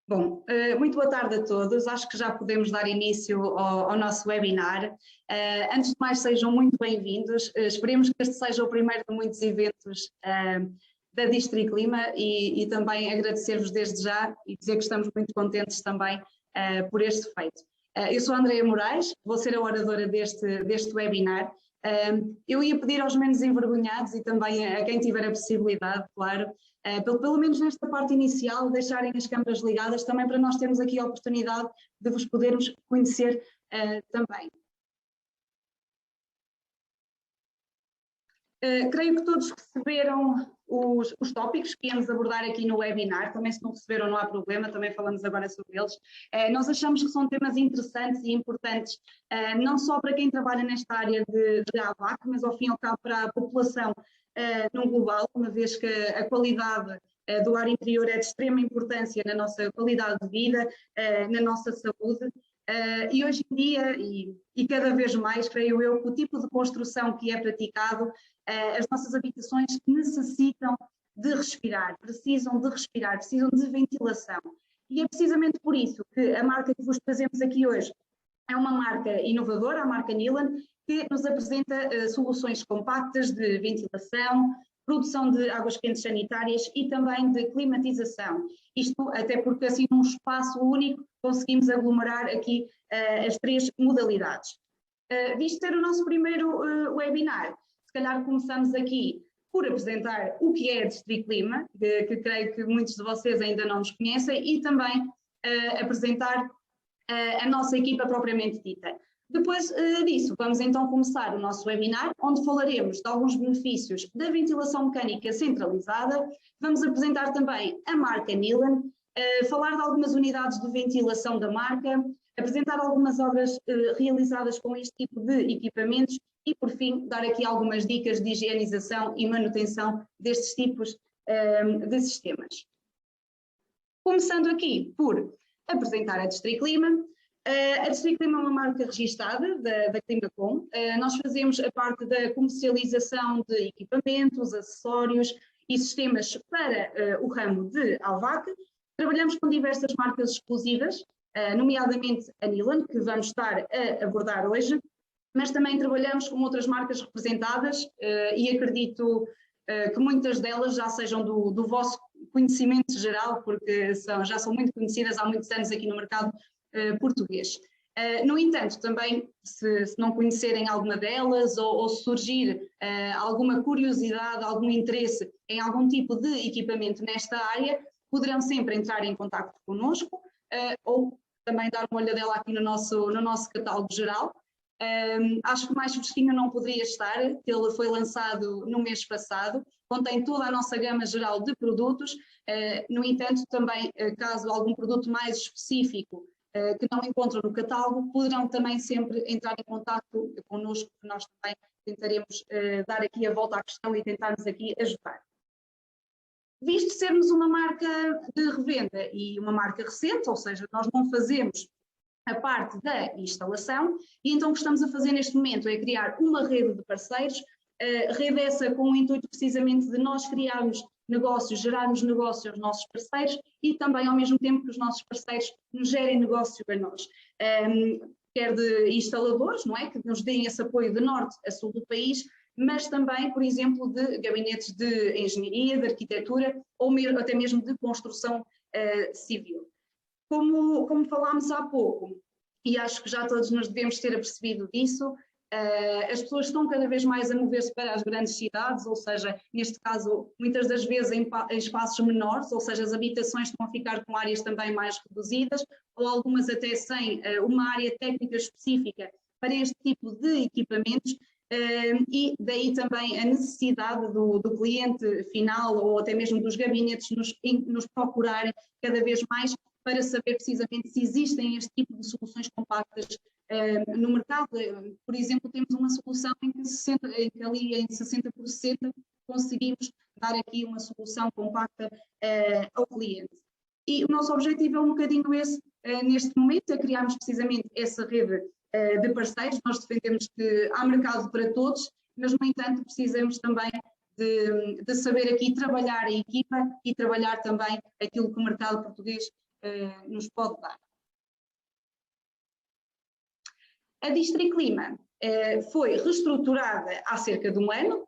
Bom, muito boa tarde a todos. Acho que já podemos dar início ao nosso webinar. Antes de mais, sejam muito bem-vindos. Esperemos que este seja o primeiro de muitos eventos da District Clima e também agradecer-vos desde já e dizer que estamos muito contentes também por este feito. Eu sou a Andreia Moraes, vou ser a oradora deste webinar. Eu ia pedir aos menos envergonhados e também a quem tiver a possibilidade, claro, pelo menos nesta parte inicial, deixarem as câmaras ligadas também para nós termos aqui a oportunidade de vos podermos conhecer também. Creio que todos receberam os tópicos que íamos abordar aqui no webinar, também se não receberam não há problema, também falamos agora sobre eles. Nós achamos que são temas interessantes e importantes, não só para quem trabalha nesta área de AVAC, mas ao fim e ao cabo para a população no global, uma vez que a qualidade do ar interior é de extrema importância na nossa qualidade de vida, na nossa saúde. E hoje em dia, e cada vez mais, creio eu, que o tipo de construção que é praticado, as nossas habitações necessitam de respirar, precisam de ventilação. E é precisamente por isso que a marca que vos trazemos aqui hoje é uma marca inovadora, a marca Nilan, que nos apresenta soluções compactas de ventilação, produção de águas quentes sanitárias e também de climatização. Isto até porque assim num espaço único conseguimos aglomerar aqui as três modalidades. Visto ser o nosso primeiro webinar, se calhar começamos aqui por apresentar o que é a District Clima, que creio que muitos de vocês ainda não nos conhecem, e também apresentar a nossa equipa propriamente dita. Depois disso, vamos então começar o nosso webinar, onde falaremos de alguns benefícios da ventilação mecânica centralizada, vamos apresentar também a marca Nilan, falar de algumas unidades de ventilação da marca, apresentar algumas obras realizadas com este tipo de equipamentos e, por fim, dar aqui algumas dicas de higienização e manutenção destes tipos de sistemas. Começando aqui por apresentar a District Clima. A District Clima é uma marca registada da Climacom. Nós fazemos a parte da comercialização de equipamentos, acessórios e sistemas para o ramo de AVAC. Trabalhamos com diversas marcas exclusivas, nomeadamente a Nilan, que vamos estar a abordar hoje, mas também trabalhamos com outras marcas representadas e acredito que muitas delas já sejam do vosso conhecimento geral, porque já são muito conhecidas há muitos anos aqui no mercado português. No entanto, também, se não conhecerem alguma delas ou surgir alguma curiosidade, algum interesse em algum tipo de equipamento nesta área, poderão sempre entrar em contato connosco ou também dar uma olhadela aqui no nosso catálogo geral. Acho que mais fresquinho não poderia estar, que ele foi lançado no mês passado, contém toda a nossa gama geral de produtos, no entanto também caso algum produto mais específico que não encontram no catálogo, poderão também sempre entrar em contato connosco, que nós também tentaremos dar aqui a volta à questão e tentarmos aqui ajudar. Visto sermos uma marca de revenda e uma marca recente, ou seja, nós não fazemos a parte da instalação, e então o que estamos a fazer neste momento é criar uma rede de parceiros, rede essa com o intuito precisamente de nós criarmos negócios, gerarmos negócio aos nossos parceiros e também ao mesmo tempo que os nossos parceiros nos gerem negócio a nós. Quer de instaladores, não é? Que nos deem esse apoio de norte a sul do país, mas também, por exemplo, de gabinetes de engenharia, de arquitetura ou até mesmo de construção civil. Como falámos há pouco, e acho que já todos nos devemos ter apercebido disso, as pessoas estão cada vez mais a mover-se para as grandes cidades, ou seja, neste caso, muitas das vezes em espaços menores, ou seja, as habitações estão a ficar com áreas também mais reduzidas, ou algumas até sem uma área técnica específica para este tipo de equipamentos, e daí também a necessidade do cliente final, ou até mesmo dos gabinetes, nos procurarem cada vez mais para saber precisamente se existem este tipo de soluções compactas no mercado. Por exemplo, temos uma solução em que ali em 60 por 60 conseguimos dar aqui uma solução compacta ao cliente. E o nosso objetivo é um bocadinho esse, neste momento, é criarmos precisamente essa rede de parceiros. Nós defendemos que há mercado para todos, mas no entanto precisamos também de saber aqui trabalhar a equipa e trabalhar também aquilo que o mercado português nos pode dar. A Districlima foi reestruturada há cerca de um ano,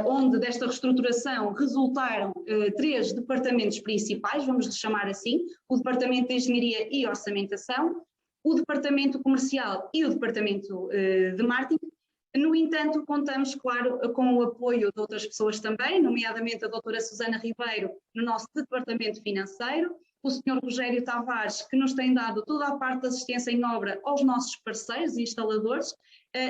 onde desta reestruturação resultaram 3 departamentos principais, vamos chamar assim: o Departamento de Engenharia e Orçamentação, o Departamento Comercial e o Departamento de Marketing. No entanto, contamos, claro, com o apoio de outras pessoas também, nomeadamente a doutora Susana Ribeiro, no nosso Departamento Financeiro, o Sr. Rogério Tavares, que nos tem dado toda a parte de assistência em obra aos nossos parceiros e instaladores,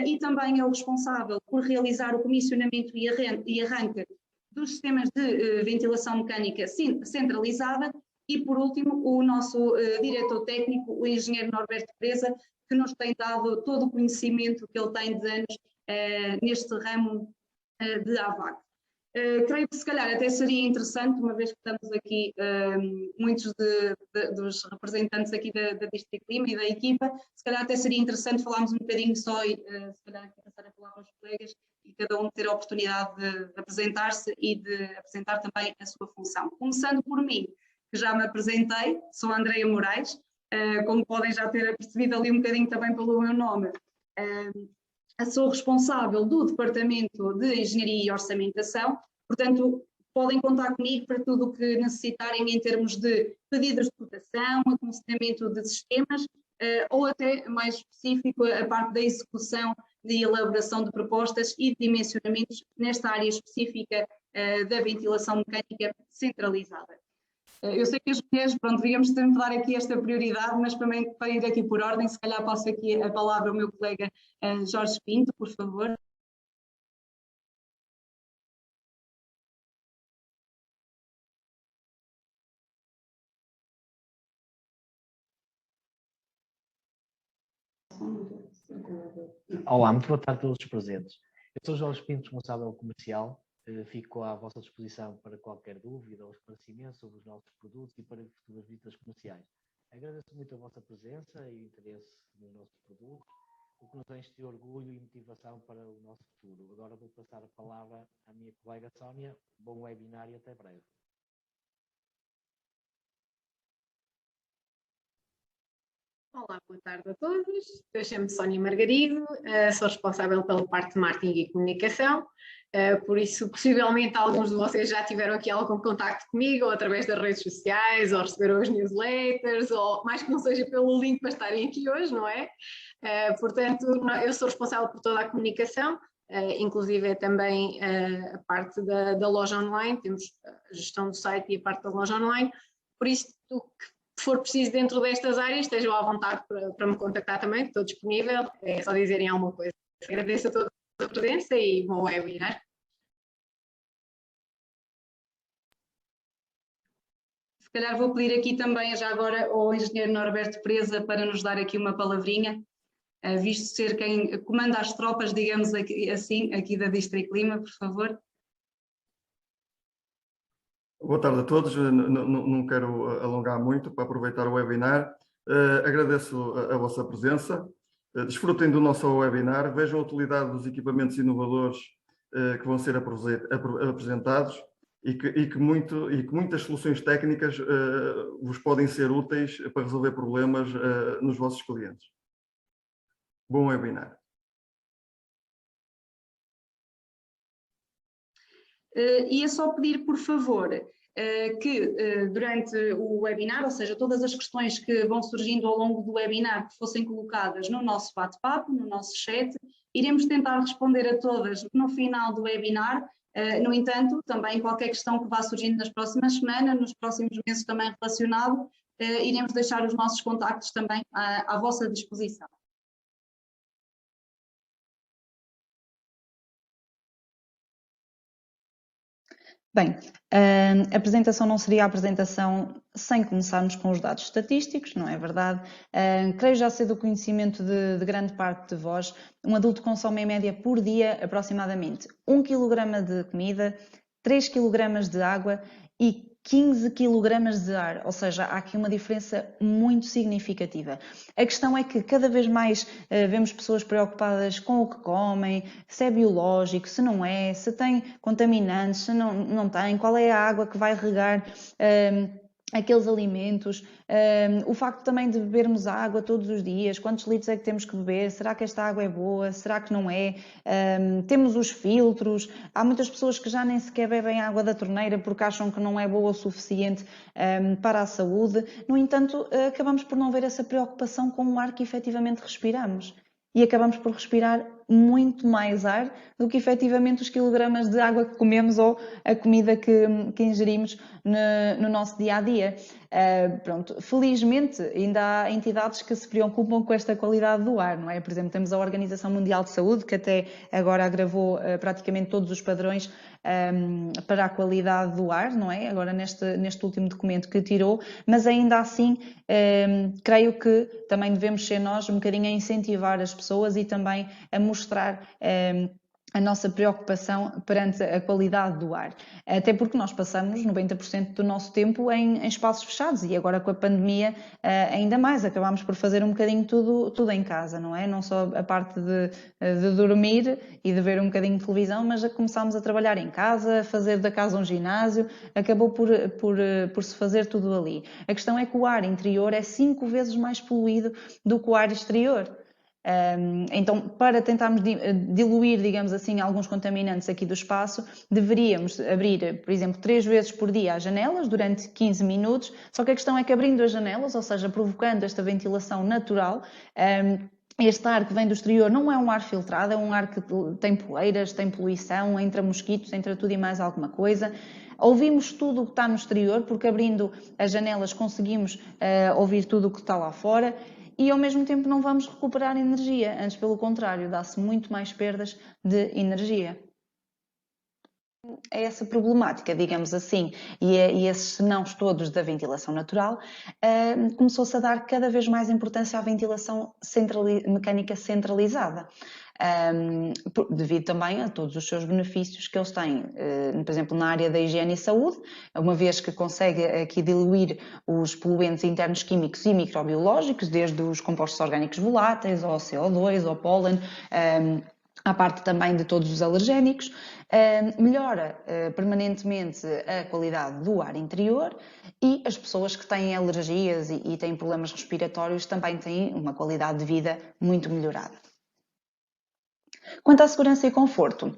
e também é o responsável por realizar o comissionamento e arranque dos sistemas de ventilação mecânica centralizada, e por último o nosso diretor técnico, o engenheiro Norberto Presa, que nos tem dado todo o conhecimento que ele tem de anos neste ramo de AVAC. Creio que se calhar até seria interessante, uma vez que estamos aqui muitos dos representantes aqui da Districlima e da equipa, se calhar até seria interessante falarmos um bocadinho só e se calhar aqui passar a palavra aos colegas e cada um ter a oportunidade de apresentar-se e de apresentar também a sua função. Começando por mim, que já me apresentei, sou Andreia Moraes, como podem já ter percebido ali um bocadinho também pelo meu nome, sou responsável do Departamento de Engenharia e Orçamentação, portanto, podem contar comigo para tudo o que necessitarem em termos de pedidos de cotação, aconselhamento de sistemas, ou até mais específico a parte da execução de elaboração de propostas e de dimensionamentos nesta área específica da ventilação mecânica centralizada. Eu sei que as mulheres, pronto, devíamos sempre dar aqui esta prioridade, mas também para ir aqui por ordem, se calhar passo aqui a palavra ao meu colega Jorge Pinto, por favor. Olá, muito boa tarde a todos os presentes. Eu sou Jorge Pinto, responsável comercial. Fico à vossa disposição para qualquer dúvida ou esclarecimento sobre os nossos produtos e para futuras visitas comerciais. Agradeço muito a vossa presença e interesse nos nossos produtos, o que nos enche de orgulho e motivação para o nosso futuro. Agora vou passar a palavra à minha colega Sónia. Bom webinar e até breve. Olá, boa tarde a todos. Eu chamo-me Sónia Margarido, sou responsável pela parte de marketing e comunicação, por isso possivelmente alguns de vocês já tiveram aqui algum contacto comigo, ou através das redes sociais, ou receberam as newsletters, ou mais que não seja pelo link para estarem aqui hoje, não é? Portanto, eu sou responsável por toda a comunicação, inclusive também a parte da loja online, temos a gestão do site e a parte da loja online, por isso o que for preciso dentro destas áreas, estejam à vontade para me contactar também, estou disponível, é só dizerem alguma coisa. Agradeço a todos a presença e bom webinar. Se calhar vou pedir aqui também já agora ao engenheiro Norberto Presa para nos dar aqui uma palavrinha, visto ser quem comanda as tropas, digamos assim, aqui da Districlima, por favor. Boa tarde a todos, não quero alongar muito para aproveitar o webinar. Agradeço a vossa presença, desfrutem do nosso webinar, vejam a utilidade dos equipamentos inovadores que vão ser apresentados e que muitas soluções técnicas vos podem ser úteis para resolver problemas nos vossos clientes. Bom webinar. E é só pedir, por favor, que durante o webinar, ou seja, todas as questões que vão surgindo ao longo do webinar, que fossem colocadas no nosso bate-papo, no nosso chat, iremos tentar responder a todas no final do webinar. No entanto, também qualquer questão que vá surgindo nas próximas semanas, nos próximos meses também relacionado, iremos deixar os nossos contactos também à vossa disposição. Bem, a apresentação não seria a apresentação sem começarmos com os dados estatísticos, não é verdade? Creio já ser do conhecimento de grande parte de vós, um adulto consome em média por dia aproximadamente 1 kg de comida, 3 kg de água e 15 kg de ar, ou seja, há aqui uma diferença muito significativa. A questão é que cada vez mais vemos pessoas preocupadas com o que comem, se é biológico, se não é, se tem contaminantes, se não tem, qual é a água que vai regar aqueles alimentos, o facto também de bebermos água todos os dias, quantos litros é que temos que beber, será que esta água é boa, será que não é? Temos os filtros, há muitas pessoas que já nem sequer bebem água da torneira porque acham que não é boa o suficiente para a saúde. No entanto, acabamos por não ver essa preocupação com o ar que efetivamente respiramos. E acabamos por respirar muito mais ar do que efetivamente os quilogramas de água que comemos ou a comida que ingerimos no nosso dia a dia. Pronto, felizmente ainda há entidades que se preocupam com esta qualidade do ar, não é? Por exemplo, temos a Organização Mundial de Saúde, que até agora agravou praticamente todos os padrões para a qualidade do ar, não é? Agora neste último documento que tirou, mas ainda assim creio que também devemos ser nós um bocadinho a incentivar as pessoas e também a mostrar a nossa preocupação perante a qualidade do ar. Até porque nós passamos 90% do nosso tempo em espaços fechados e agora com a pandemia ainda mais, acabamos por fazer um bocadinho tudo em casa, não é? Não só a parte de dormir e de ver um bocadinho de televisão, mas já começámos a trabalhar em casa, a fazer da casa um ginásio, acabou por se fazer tudo ali. A questão é que o ar interior é 5 vezes mais poluído do que o ar exterior. Então, para tentarmos diluir, digamos assim, alguns contaminantes aqui do espaço, deveríamos abrir, por exemplo, 3 vezes por dia as janelas durante 15 minutos, só que a questão é que abrindo as janelas, ou seja, provocando esta ventilação natural, este ar que vem do exterior não é um ar filtrado, é um ar que tem poeiras, tem poluição, entra mosquitos, entra tudo e mais alguma coisa. Ouvimos tudo o que está no exterior, porque abrindo as janelas conseguimos ouvir tudo o que está lá fora. E ao mesmo tempo não vamos recuperar energia, antes pelo contrário, dá-se muito mais perdas de energia. É essa problemática, digamos assim, e esses senãos todos da ventilação natural, começou-se a dar cada vez mais importância à ventilação mecânica centralizada. Devido também a todos os seus benefícios que eles têm, por exemplo, na área da higiene e saúde, uma vez que consegue aqui diluir os poluentes internos químicos e microbiológicos, desde os compostos orgânicos voláteis, ao CO2, ao pólen, à parte também de todos os alergénicos, melhora permanentemente a qualidade do ar interior e as pessoas que têm alergias e têm problemas respiratórios também têm uma qualidade de vida muito melhorada. Quanto à segurança e conforto,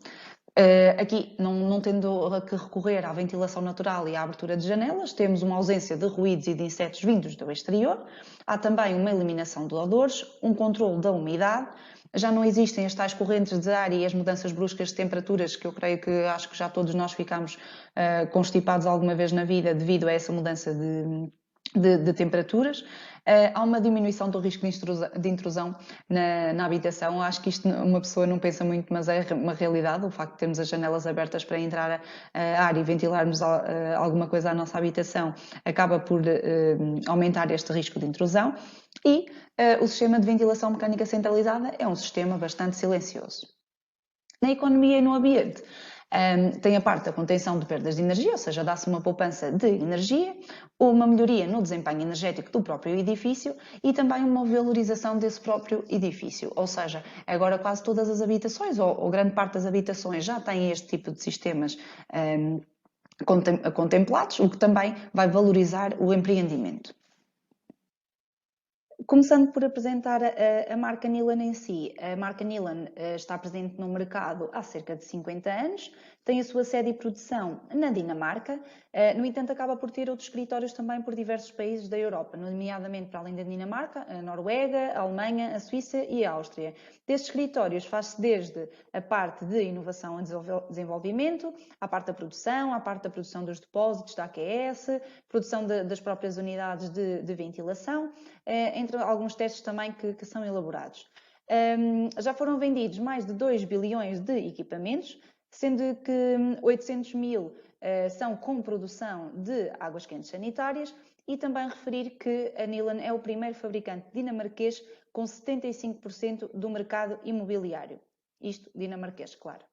aqui, não tendo que recorrer à ventilação natural e à abertura de janelas, temos uma ausência de ruídos e de insetos vindos do exterior, há também uma eliminação de odores, um controle da umidade, já não existem as tais correntes de ar e as mudanças bruscas de temperaturas que eu creio que acho que já todos nós ficamos constipados alguma vez na vida devido a essa mudança de temperaturas. Há uma diminuição do risco de intrusão na habitação. Acho que isto uma pessoa não pensa muito, mas é uma realidade. O facto de termos as janelas abertas para entrar ar e ventilarmos alguma coisa à nossa habitação acaba por aumentar este risco de intrusão. E o sistema de ventilação mecânica centralizada é um sistema bastante silencioso. Na economia e no ambiente, tem a parte da contenção de perdas de energia, ou seja, dá-se uma poupança de energia, uma melhoria no desempenho energético do próprio edifício e também uma valorização desse próprio edifício. Ou seja, agora quase todas as habitações, ou grande parte das habitações, já têm este tipo de sistemas contemplados, o que também vai valorizar o empreendimento. Começando por apresentar a marca Nilan em si. A marca Nilan está presente no mercado há cerca de 50 anos, tem a sua sede e produção na Dinamarca, no entanto acaba por ter outros escritórios também por diversos países da Europa, nomeadamente para além da Dinamarca, a Noruega, a Alemanha, a Suíça e a Áustria. Destes escritórios faz-se desde a parte de inovação e desenvolvimento, à parte da produção dos depósitos da AQS, produção das próprias unidades de ventilação, entre alguns testes também que são elaborados. Já foram vendidos mais de 2 bilhões de equipamentos, sendo que 800 mil são com produção de águas quentes sanitárias e também referir que a Nilan é o primeiro fabricante dinamarquês com 75% do mercado imobiliário. Isto dinamarquês, claro.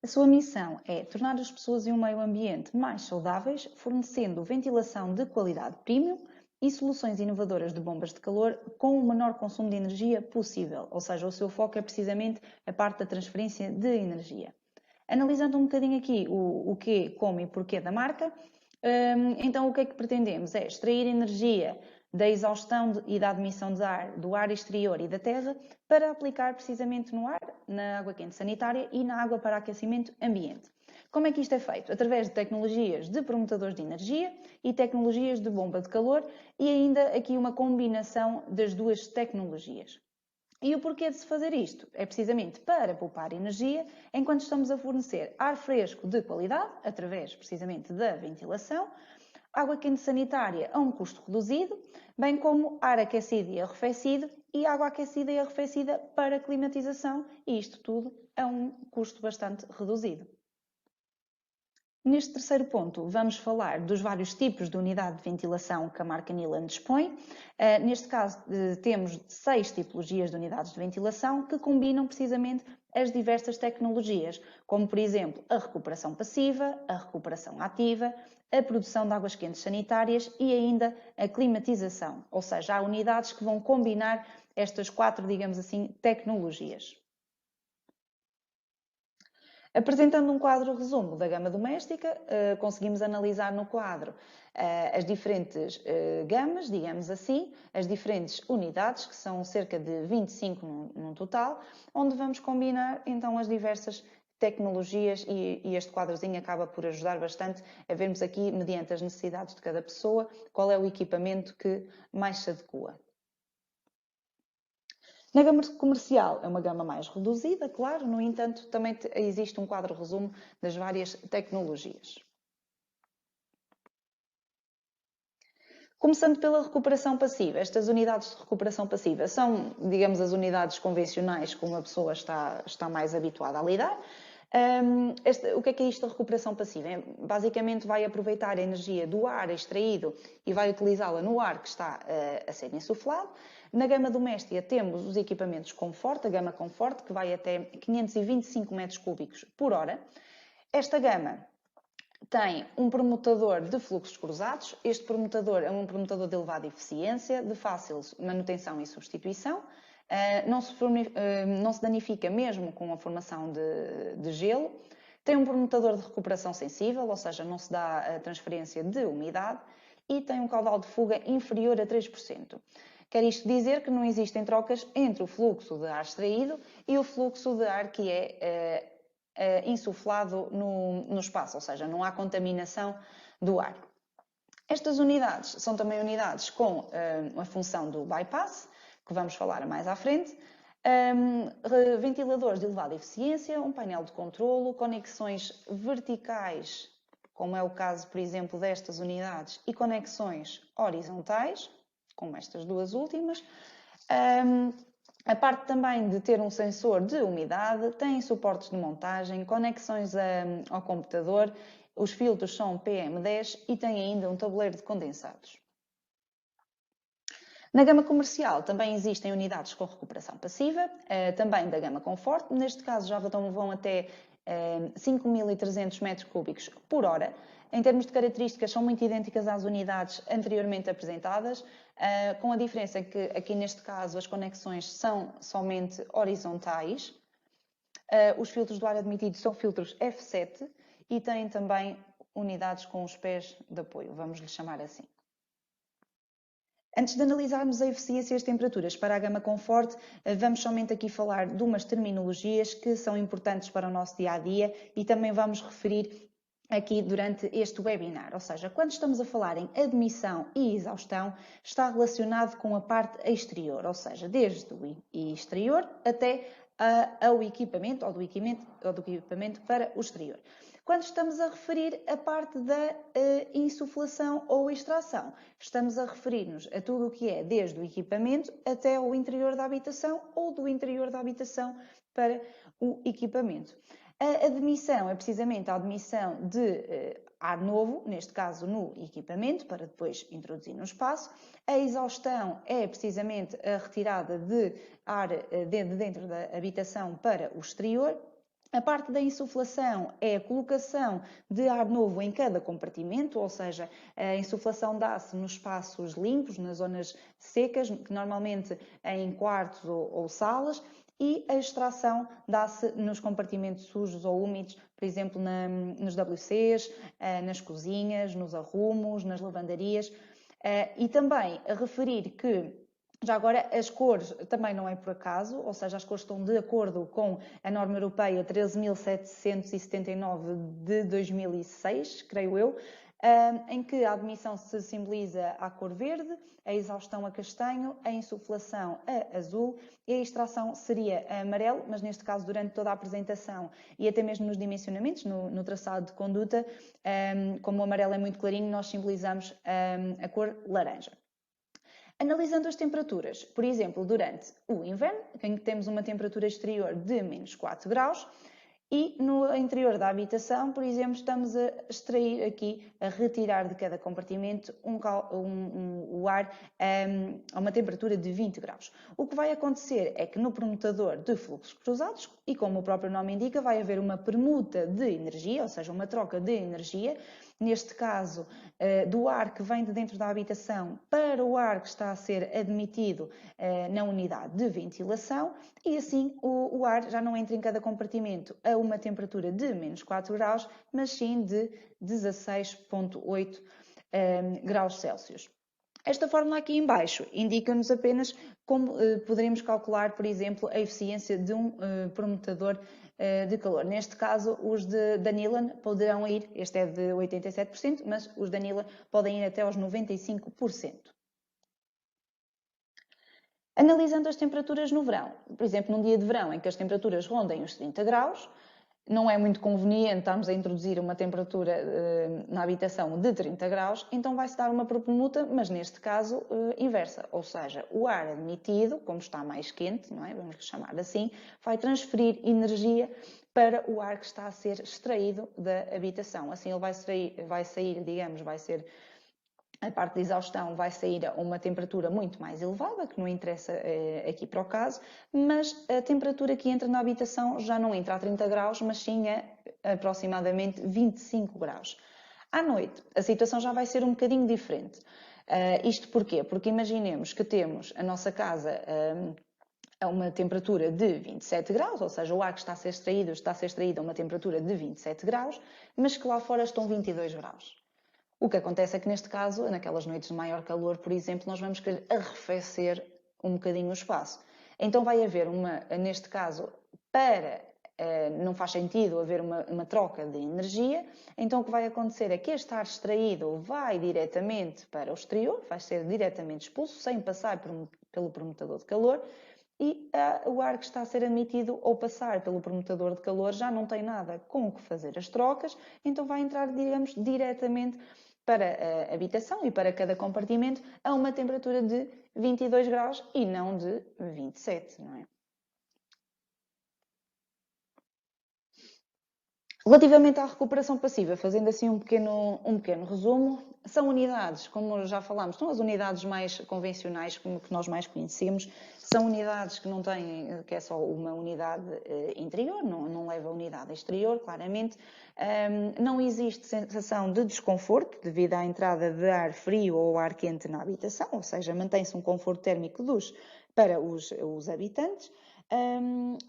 A sua missão é tornar as pessoas e o meio ambiente mais saudáveis, fornecendo ventilação de qualidade premium e soluções inovadoras de bombas de calor com o menor consumo de energia possível, ou seja, o seu foco é precisamente a parte da transferência de energia. Analisando um bocadinho aqui o quê, como e porquê da marca, Então, o que é que pretendemos? É extrair energia da exaustão e da admissão de ar do ar exterior e da terra para aplicar precisamente no ar, na água quente sanitária e na água para aquecimento ambiente. Como é que isto é feito? Através de tecnologias de promotadores de energia e tecnologias de bomba de calor e ainda aqui uma combinação das duas tecnologias. E o porquê de se fazer isto? É precisamente para poupar energia enquanto estamos a fornecer ar fresco de qualidade, através precisamente da ventilação, água quente sanitária a um custo reduzido, bem como ar aquecido e arrefecido e água aquecida e arrefecida para climatização, e isto tudo a um custo bastante reduzido. Neste terceiro ponto, vamos falar dos vários tipos de unidade de ventilação que a marca Nilan dispõe. Neste caso, temos 6 tipologias de unidades de ventilação que combinam precisamente as diversas tecnologias, como, por exemplo, a recuperação passiva, a recuperação ativa, a produção de águas quentes sanitárias e ainda a climatização. Ou seja, há unidades que vão combinar estas 4, digamos assim, tecnologias. Apresentando um quadro resumo da gama doméstica, conseguimos analisar no quadro as diferentes gamas, digamos assim, as diferentes unidades, que são cerca de 25 num total, onde vamos combinar então as diversas tecnologias e este quadrozinho acaba por ajudar bastante a vermos aqui, mediante as necessidades de cada pessoa, qual é o equipamento que mais se adequa. Na gama comercial é uma gama mais reduzida, claro, no entanto, também existe um quadro resumo das várias tecnologias. Começando pela recuperação passiva, estas unidades de recuperação passiva são, digamos, as unidades convencionais com a pessoa está mais habituada a lidar. O que é isto da recuperação passiva? Basicamente vai aproveitar a energia do ar extraído e vai utilizá-la no ar que está a ser insuflado. Na gama doméstica temos os equipamentos Comfort, a gama Comfort, que vai até 525 metros cúbicos por hora. Esta gama tem um promotador de fluxos cruzados. Este promotador é um promotador de elevada eficiência, de fácil manutenção e substituição. Não se danifica mesmo com a formação de gelo. Tem um promotador de recuperação sensível, ou seja, não se dá a transferência de umidade. E tem um caudal de fuga inferior a 3%. Quer isto dizer que não existem trocas entre o fluxo de ar extraído e o fluxo de ar que é insuflado no espaço, ou seja, não há contaminação do ar. Estas unidades são também unidades com a função do bypass, que vamos falar mais à frente, ventiladores de elevada eficiência, um painel de controlo, conexões verticais, como é o caso, por exemplo, destas unidades, e conexões horizontais, como estas duas últimas. A parte também de ter um sensor de umidade, tem suportes de montagem, conexões ao computador, os filtros são PM10 e tem ainda um tabuleiro de condensados. Na gama comercial também existem unidades com recuperação passiva, também da gama Comfort, neste caso já vão até 5.300 metros cúbicos por hora. Em termos de características, são muito idênticas às unidades anteriormente apresentadas, com a diferença que aqui neste caso as conexões são somente horizontais. Os filtros do ar admitido são filtros F7 e têm também unidades com os pés de apoio, vamos lhe chamar assim. Antes de analisarmos a eficiência e as temperaturas para a gama Comfort, vamos somente aqui falar de umas terminologias que são importantes para o nosso dia-a-dia e também vamos referir aqui durante este webinar. Ou seja, quando estamos a falar em admissão e exaustão, está relacionado com a parte exterior, ou seja, desde o exterior até ao equipamento ou do equipamento para o exterior. Quando estamos a referir a parte da insuflação ou extração, estamos a referir-nos a tudo o que é desde o equipamento até o interior da habitação ou do interior da habitação para o equipamento. A admissão é precisamente a admissão de ar novo, neste caso no equipamento, para depois introduzir no espaço. A exaustão é precisamente a retirada de ar de dentro da habitação para o exterior. A parte da insuflação é a colocação de ar novo em cada compartimento, ou seja, a insuflação dá-se nos espaços limpos, nas zonas secas, que normalmente em quartos ou salas, e a extração dá-se nos compartimentos sujos ou úmidos, por exemplo, nos WCs, nas cozinhas, nos arrumos, nas lavandarias. E também a referir que, já agora, as cores também não é por acaso, ou seja, as cores estão de acordo com a norma europeia 13.779 de 2006, creio eu, em que a admissão se simboliza à cor verde, a exaustão a castanho, a insuflação a azul e a extração seria a amarelo, mas neste caso durante toda a apresentação e até mesmo nos dimensionamentos, no traçado de conduta, como o amarelo é muito clarinho, nós simbolizamos a cor laranja. Analisando as temperaturas, por exemplo, durante o inverno, em que temos uma temperatura exterior de menos 4 graus, e no interior da habitação, por exemplo, estamos a extrair aqui, a retirar de cada compartimento o ar a uma temperatura de 20 graus. O que vai acontecer é que no permutador de fluxos cruzados, e como o próprio nome indica, vai haver uma permuta de energia, ou seja, uma troca de energia, neste caso do ar que vem de dentro da habitação para o ar que está a ser admitido na unidade de ventilação, e assim o ar já não entra em cada compartimento a uma temperatura de menos 4 graus, mas sim de 16,8 graus Celsius. Esta fórmula aqui em baixo indica-nos apenas como poderemos calcular, por exemplo, a eficiência de um permutador de calor. Neste caso, os de Danilan poderão ir, este é de 87%, mas os Danilan podem ir até aos 95%. Analisando as temperaturas no verão, por exemplo, num dia de verão em que as temperaturas rondem os 30 graus, não é muito conveniente estarmos a introduzir uma temperatura na habitação de 30 graus, então vai-se dar uma permuta, mas neste caso inversa, ou seja, o ar admitido, como está mais quente, não é? Vamos chamar assim, vai transferir energia para o ar que está a ser extraído da habitação. Assim ele vai sair, digamos, a parte de exaustão vai sair a uma temperatura muito mais elevada, que não interessa aqui para o caso, mas a temperatura que entra na habitação já não entra a 30 graus, mas sim a aproximadamente 25 graus. À noite, a situação já vai ser um bocadinho diferente. Isto porquê? Porque imaginemos que temos a nossa casa a uma temperatura de 27 graus, ou seja, o ar que está a ser extraído a uma temperatura de 27 graus, mas que lá fora estão 22 graus. O que acontece é que neste caso, naquelas noites de maior calor, por exemplo, nós vamos querer arrefecer um bocadinho o espaço. Então vai haver neste caso, não faz sentido haver uma troca de energia, então o que vai acontecer é que este ar extraído vai diretamente para o exterior, vai ser diretamente expulso, sem passar pelo permutador de calor, e o ar que está a ser emitido ou passar pelo permutador de calor já não tem nada com o que fazer as trocas, então vai entrar, digamos, diretamente para a habitação e para cada compartimento a uma temperatura de 22 graus e não de 27, não é? Relativamente à recuperação passiva, fazendo assim um pequeno resumo, são unidades, como já falámos, são as unidades mais convencionais, que nós mais conhecemos, são unidades que não têm, que é só uma unidade interior, não leva a unidade exterior, claramente. Não existe sensação de desconforto devido à entrada de ar frio ou ar quente na habitação, ou seja, mantém-se um conforto térmico para os habitantes.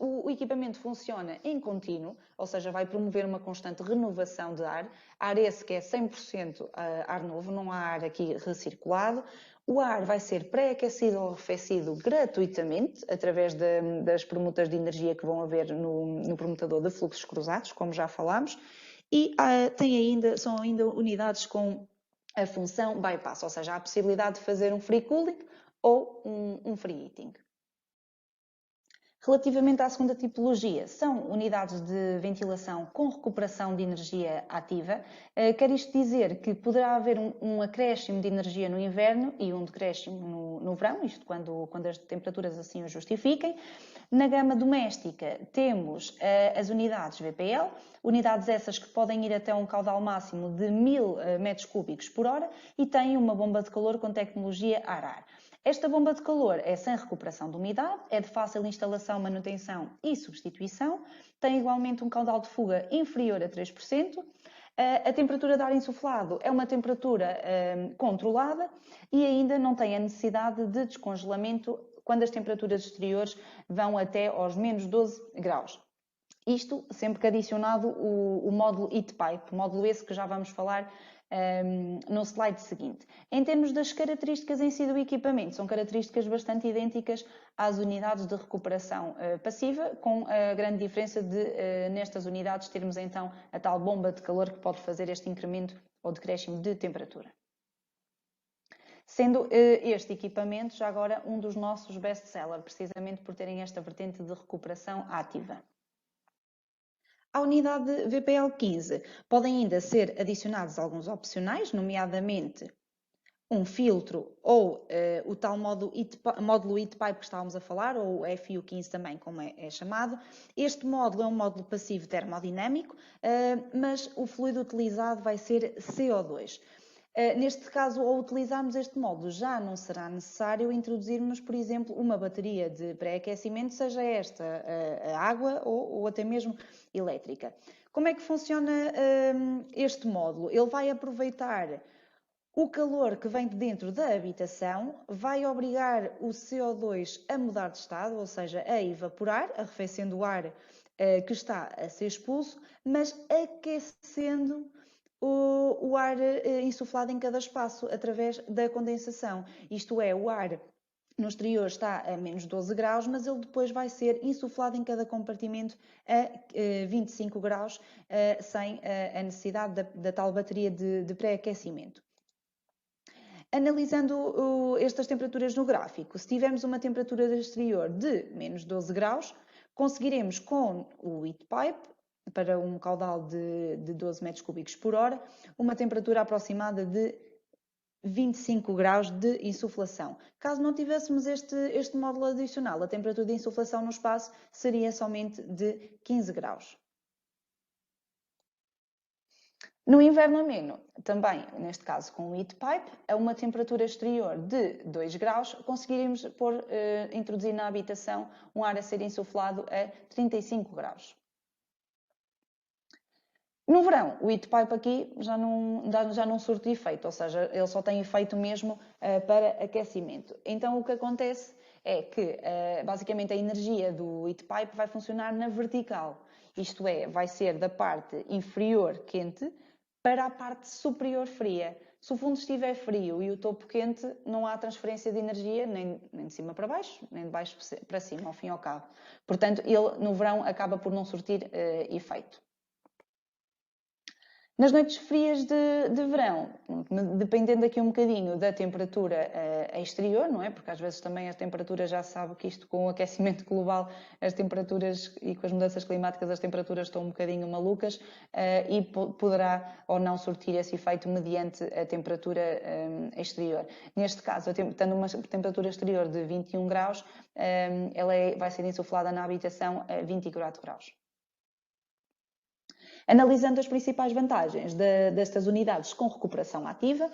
O equipamento funciona em contínuo, ou seja, vai promover uma constante renovação de ar esse que é 100% ar novo, não há ar aqui recirculado. O ar vai ser pré-aquecido ou arrefecido gratuitamente, através das permutas de energia que vão haver no permutador de fluxos cruzados, como já falámos, e são ainda unidades com a função bypass, ou seja, há a possibilidade de fazer um free cooling ou um free heating. Relativamente à segunda tipologia, são unidades de ventilação com recuperação de energia ativa. Quer isto dizer que poderá haver um acréscimo de energia no inverno e um decréscimo no verão, isto quando as temperaturas assim o justifiquem. Na gama doméstica temos as unidades VPL, unidades essas que podem ir até um caudal máximo de 1000 metros cúbicos por hora e têm uma bomba de calor com tecnologia ar-ar. Esta bomba de calor é sem recuperação de umidade, é de fácil instalação, manutenção e substituição, tem igualmente um caudal de fuga inferior a 3%, a temperatura de ar insuflado é uma temperatura controlada e ainda não tem a necessidade de descongelamento quando as temperaturas exteriores vão até aos menos 12 graus. Isto sempre que adicionado o módulo Heat Pipe, módulo esse que já vamos falar no slide seguinte. Em termos das características em si do equipamento, são características bastante idênticas às unidades de recuperação passiva, com a grande diferença de, nestas unidades, termos então a tal bomba de calor que pode fazer este incremento ou decréscimo de temperatura. Sendo este equipamento já agora um dos nossos best-seller, precisamente por terem esta vertente de recuperação ativa. À unidade VPL15 podem ainda ser adicionados alguns opcionais, nomeadamente um filtro ou o tal módulo Heat Pipe que estávamos a falar, ou o FU15 também, como é chamado. Este módulo é um módulo passivo termodinâmico, mas o fluido utilizado vai ser CO2. Neste caso, ao utilizarmos este módulo, já não será necessário introduzirmos, por exemplo, uma bateria de pré-aquecimento, seja esta a água ou até mesmo elétrica. Como é que funciona este módulo? Ele vai aproveitar o calor que vem de dentro da habitação, vai obrigar o CO2 a mudar de estado, ou seja, a evaporar, arrefecendo o ar que está a ser expulso, mas aquecendo o ar insuflado em cada espaço através da condensação. Isto é, o ar no exterior está a menos 12 graus, mas ele depois vai ser insuflado em cada compartimento a 25 graus, sem a necessidade da tal bateria de pré-aquecimento. Analisando estas temperaturas no gráfico, se tivermos uma temperatura exterior de menos 12 graus, conseguiremos com o Heat Pipe, para um caudal de 12 metros cúbicos por hora, uma temperatura aproximada de 25 graus de insuflação. Caso não tivéssemos este módulo adicional, a temperatura de insuflação no espaço seria somente de 15 graus. No inverno ameno, também, neste caso com o Heat Pipe, a uma temperatura exterior de 2 graus, conseguiríamos introduzir na habitação um ar a ser insuflado a 35 graus. No verão, o Heat Pipe aqui já não surte efeito, ou seja, ele só tem efeito mesmo para aquecimento. Então o que acontece é que basicamente a energia do Heat Pipe vai funcionar na vertical, isto é, vai ser da parte inferior quente para a parte superior fria. Se o fundo estiver frio e o topo quente, não há transferência de energia nem de cima para baixo, nem de baixo para cima, ao fim e ao cabo. Portanto, ele no verão acaba por não surtir efeito. Nas noites frias de verão, dependendo aqui um bocadinho da temperatura exterior, não é? Porque às vezes também a temperatura, já se sabe que isto com o aquecimento global, as temperaturas e com as mudanças climáticas, as temperaturas estão um bocadinho malucas e poderá ou não surtir esse efeito mediante a temperatura exterior. Neste caso, tendo uma temperatura exterior de 21 graus, ela vai ser insuflada na habitação a 24 graus. Analisando as principais vantagens destas unidades com recuperação ativa,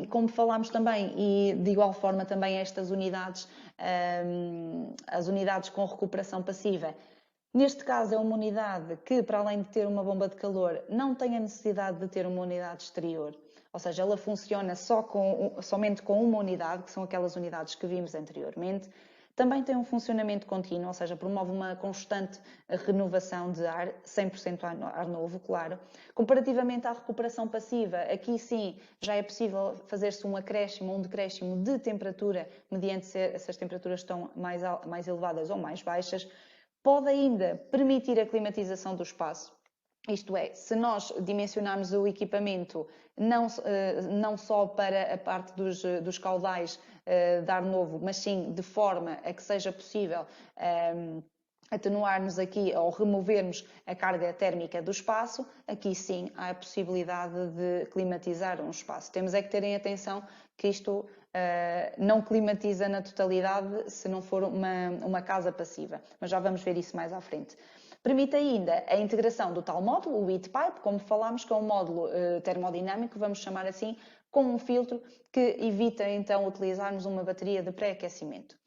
como falámos também, e de igual forma também estas unidades, as unidades com recuperação passiva, neste caso é uma unidade que, para além de ter uma bomba de calor, não tem a necessidade de ter uma unidade exterior, ou seja, ela funciona somente com uma unidade, que são aquelas unidades que vimos anteriormente. Também tem um funcionamento contínuo, ou seja, promove uma constante renovação de ar, 100% ar novo, claro. Comparativamente à recuperação passiva, aqui sim já é possível fazer-se um acréscimo ou um decréscimo de temperatura, mediante se essas temperaturas estão mais elevadas ou mais baixas. Pode ainda permitir a climatização do espaço. Isto é, se nós dimensionarmos o equipamento não só para a parte dos caudais de ar novo, mas sim de forma a que seja possível atenuarmos aqui ou removermos a carga térmica do espaço, aqui sim há a possibilidade de climatizar um espaço. Temos é que terem atenção que isto não climatiza na totalidade se não for uma casa passiva, mas já vamos ver isso mais à frente. Permite ainda a integração do tal módulo, o Heat Pipe, como falámos, que é um módulo termodinâmico, vamos chamar assim, com um filtro que evita então utilizarmos uma bateria de pré-aquecimento.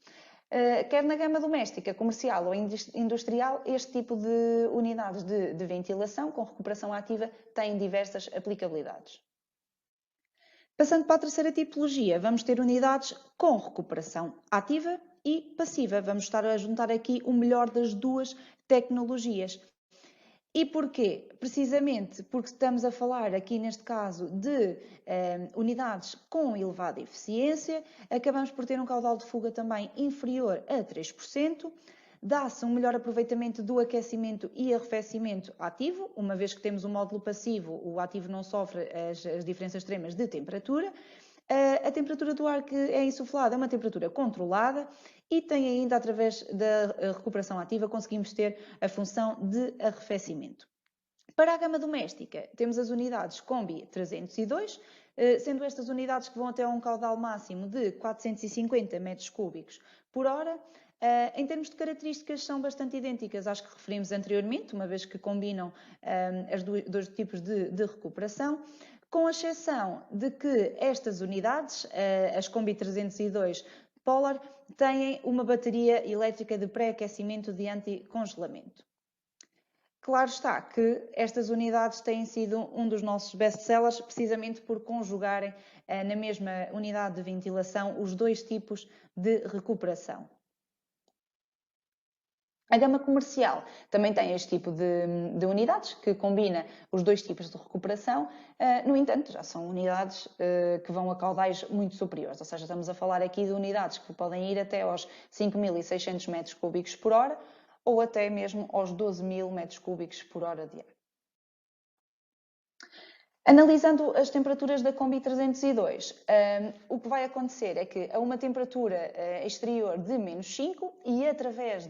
Quer na gama doméstica, comercial ou industrial, este tipo de unidades de ventilação com recuperação ativa têm diversas aplicabilidades. Passando para a terceira tipologia, vamos ter unidades com recuperação ativa e passiva. Vamos estar a juntar aqui o melhor das duas tecnologias. E porquê? Precisamente porque estamos a falar aqui neste caso de unidades com elevada eficiência, acabamos por ter um caudal de fuga também inferior a 3%, dá-se um melhor aproveitamento do aquecimento e arrefecimento ativo, uma vez que temos um módulo passivo, o ativo não sofre as diferenças extremas de temperatura. A temperatura do ar que é insuflada é uma temperatura controlada e tem ainda, através da recuperação ativa, conseguimos ter a função de arrefecimento. Para a gama doméstica, temos as unidades Combi 302, sendo estas unidades que vão até um caudal máximo de 450 metros cúbicos por hora. Em termos de características, são bastante idênticas às que referimos anteriormente, uma vez que combinam os dois tipos de recuperação, com exceção de que estas unidades, as Combi 302 Polar, têm uma bateria elétrica de pré-aquecimento de anticongelamento. Claro está que estas unidades têm sido um dos nossos best-sellers, precisamente por conjugarem na mesma unidade de ventilação os dois tipos de recuperação. A gama comercial também tem este tipo de unidades, que combina os dois tipos de recuperação. No entanto, já são unidades que vão a caudais muito superiores, ou seja, estamos a falar aqui de unidades que podem ir até aos 5.600 metros cúbicos por hora ou até mesmo aos 12.000 metros cúbicos por hora de ar. Analisando as temperaturas da Combi 302, o que vai acontecer é que a uma temperatura exterior de menos 5 e através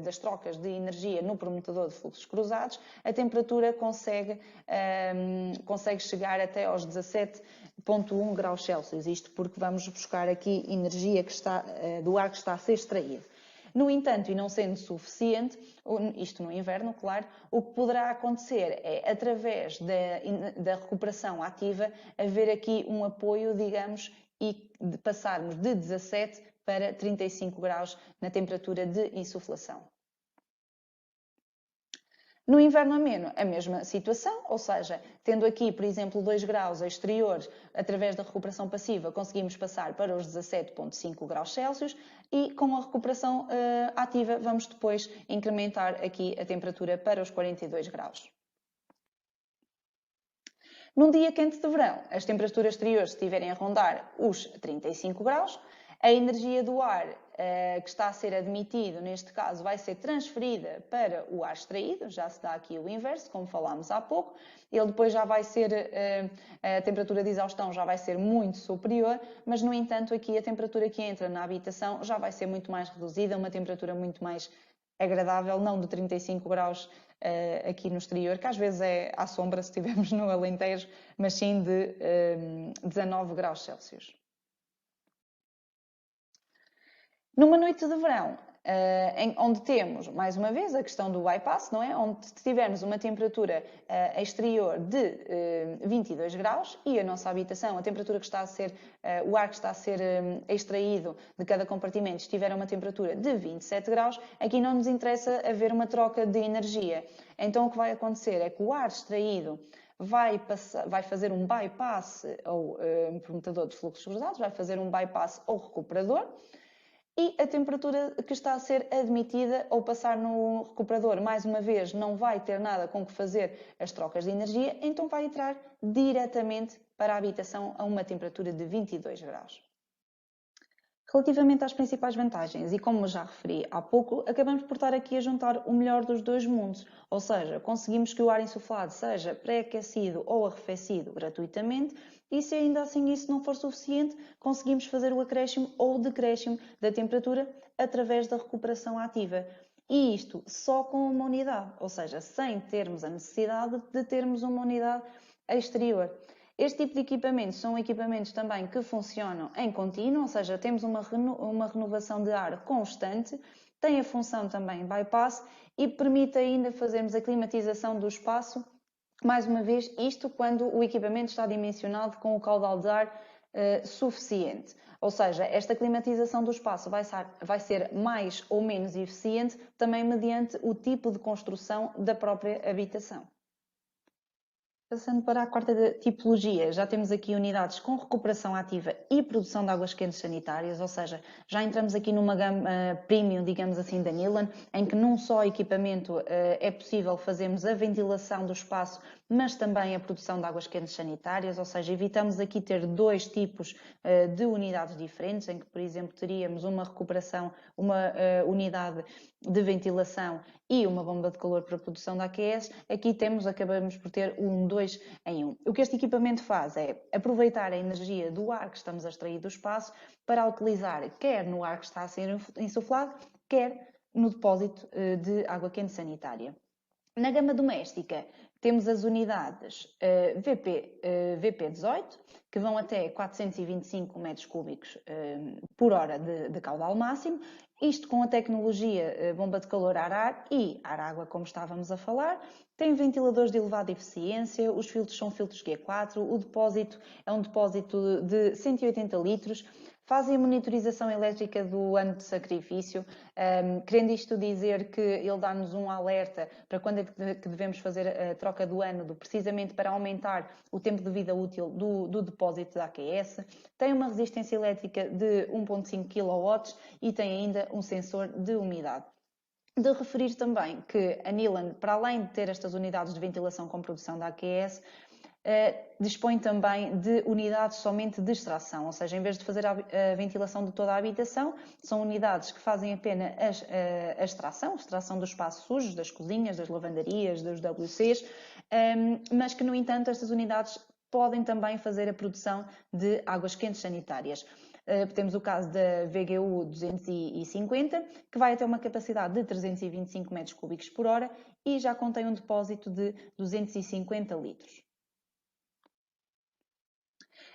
das trocas de energia no permutador de fluxos cruzados, a temperatura consegue chegar até aos 17,1 graus Celsius. Isto porque vamos buscar aqui energia do ar que está a ser extraído. No entanto, e não sendo suficiente, isto no inverno, claro, o que poderá acontecer é, através da recuperação ativa, haver aqui um apoio, digamos, e de passarmos de 17 para 35 graus na temperatura de insuflação. No inverno ameno, a mesma situação, ou seja, tendo aqui, por exemplo, 2 graus exteriores, através da recuperação passiva, conseguimos passar para os 17,5 graus Celsius e com a recuperação ativa vamos depois incrementar aqui a temperatura para os 42 graus. Num dia quente de verão, as temperaturas exteriores estiverem a rondar os 35 graus, a energia do ar que está a ser admitido, neste caso, vai ser transferida para o ar extraído, já se dá aqui o inverso, como falámos há pouco. Ele depois já vai ser, a temperatura de exaustão já vai ser muito superior, mas, no entanto, aqui a temperatura que entra na habitação já vai ser muito mais reduzida, uma temperatura muito mais agradável, não de 35 graus aqui no exterior, que às vezes é à sombra se estivermos no Alentejo, mas sim de 19 graus Celsius. Numa noite de verão, onde temos, mais uma vez, a questão do bypass, não é? Onde tivermos uma temperatura exterior de 22 graus e a nossa habitação, a temperatura que está a ser, o ar que está a ser extraído de cada compartimento estiver a uma temperatura de 27 graus, aqui não nos interessa haver uma troca de energia. Então o que vai acontecer é que o ar extraído vai fazer um bypass ao permutador de fluxos cruzados, vai fazer um bypass ao recuperador, e a temperatura que está a ser admitida ao passar no recuperador, mais uma vez, não vai ter nada com que fazer as trocas de energia, então vai entrar diretamente para a habitação a uma temperatura de 22 graus. Relativamente às principais vantagens, e como já referi há pouco, acabamos por estar aqui a juntar o melhor dos dois mundos, ou seja, conseguimos que o ar insuflado seja pré-aquecido ou arrefecido gratuitamente, e se ainda assim isso não for suficiente, conseguimos fazer o acréscimo ou decréscimo da temperatura através da recuperação ativa. E isto só com uma unidade, ou seja, sem termos a necessidade de termos uma unidade exterior. Este tipo de equipamentos são equipamentos também que funcionam em contínuo, ou seja, temos uma renovação de ar constante, tem a função também bypass e permite ainda fazermos a climatização do espaço. Mais uma vez, isto quando o equipamento está dimensionado com o caudal de ar suficiente. Ou seja, esta climatização do espaço vai ser mais ou menos eficiente também mediante o tipo de construção da própria habitação. Passando para a quarta tipologia, já temos aqui unidades com recuperação ativa e produção de águas quentes sanitárias, ou seja, já entramos aqui numa gama premium, digamos assim, da Nilan, em que num só equipamento é possível fazermos a ventilação do espaço, mas também a produção de águas quentes sanitárias, ou seja, evitamos aqui ter dois tipos de unidades diferentes, em que, por exemplo, teríamos uma recuperação, uma unidade de ventilação e uma bomba de calor para a produção da AQS. Aqui acabamos por ter um 2 em 1. O que este equipamento faz é aproveitar a energia do ar que estamos a extrair do espaço para utilizar quer no ar que está a ser insuflado, quer no depósito de água quente sanitária. Na gama doméstica, temos as unidades VP18, que vão até 425 metros cúbicos por hora de caudal máximo, isto com a tecnologia bomba de calor ar-ar e ar-água, como estávamos a falar. Tem ventiladores de elevada eficiência, os filtros são filtros G4, o depósito é um depósito de 180 litros, fazem a monitorização elétrica do ano de sacrifício, querendo isto dizer que ele dá-nos um alerta para quando é que devemos fazer a troca do ano, precisamente para aumentar o tempo de vida útil do depósito da AQS. Tem uma resistência elétrica de 1.5 kW e tem ainda um sensor de umidade. De referir também que a Nilan, para além de ter estas unidades de ventilação com produção da AQS, dispõe também de unidades somente de extração, ou seja, em vez de fazer a ventilação de toda a habitação, são unidades que fazem apenas a extração dos espaços sujos, das cozinhas, das lavanderias, dos WCs, mas que, no entanto, estas unidades podem também fazer a produção de águas quentes sanitárias. Temos o caso da VGU 250, que vai até uma capacidade de 325 metros cúbicos por hora e já contém um depósito de 250 litros.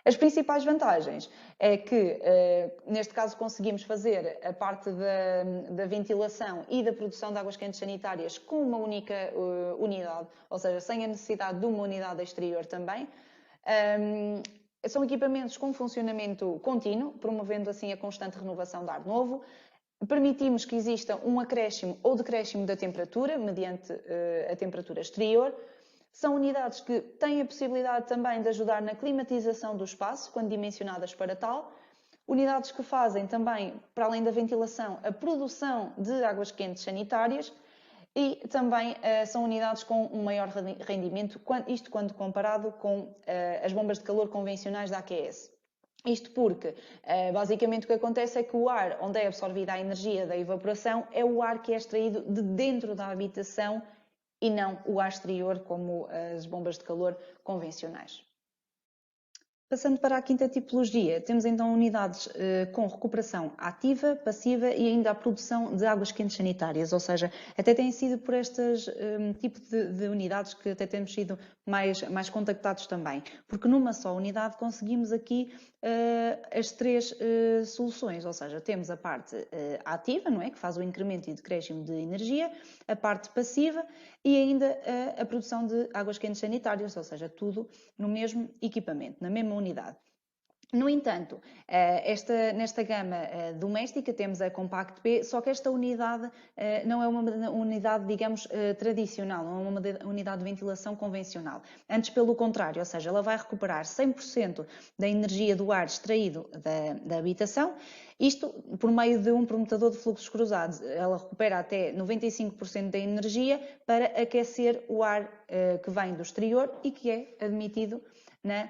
As principais vantagens é que, neste caso, conseguimos fazer a parte da ventilação e da produção de águas quentes sanitárias com uma única unidade, ou seja, sem a necessidade de uma unidade exterior também. São equipamentos com funcionamento contínuo, promovendo assim a constante renovação de ar novo. Permitimos que exista um acréscimo ou decréscimo da temperatura, mediante a temperatura exterior. São unidades que têm a possibilidade também de ajudar na climatização do espaço, quando dimensionadas para tal. Unidades que fazem também, para além da ventilação, a produção de águas quentes sanitárias e também são unidades com um maior rendimento, isto quando comparado com as bombas de calor convencionais da AQS. Isto porque, basicamente, o que acontece é que o ar onde é absorvida a energia da evaporação é o ar que é extraído de dentro da habitação e não o ar exterior, como as bombas de calor convencionais. Passando para a quinta tipologia, temos então unidades com recuperação ativa, passiva e ainda a produção de águas quentes sanitárias, ou seja, até têm sido por estes tipos de unidades que até temos sido mais contactados também, porque numa só unidade conseguimos aqui as três soluções, ou seja, temos a parte ativa, não é? Que faz o incremento e decréscimo de energia, a parte passiva e ainda a produção de águas quentes sanitárias, ou seja, tudo no mesmo equipamento, na mesma unidade. No entanto, nesta gama doméstica temos a Compact P, só que esta unidade não é uma unidade, digamos, tradicional, não é uma unidade de ventilação convencional. Antes, pelo contrário, ou seja, ela vai recuperar 100% da energia do ar extraído da habitação, isto por meio de um promotador de fluxos cruzados. Ela recupera até 95% da energia para aquecer o ar que vem do exterior e que é admitido na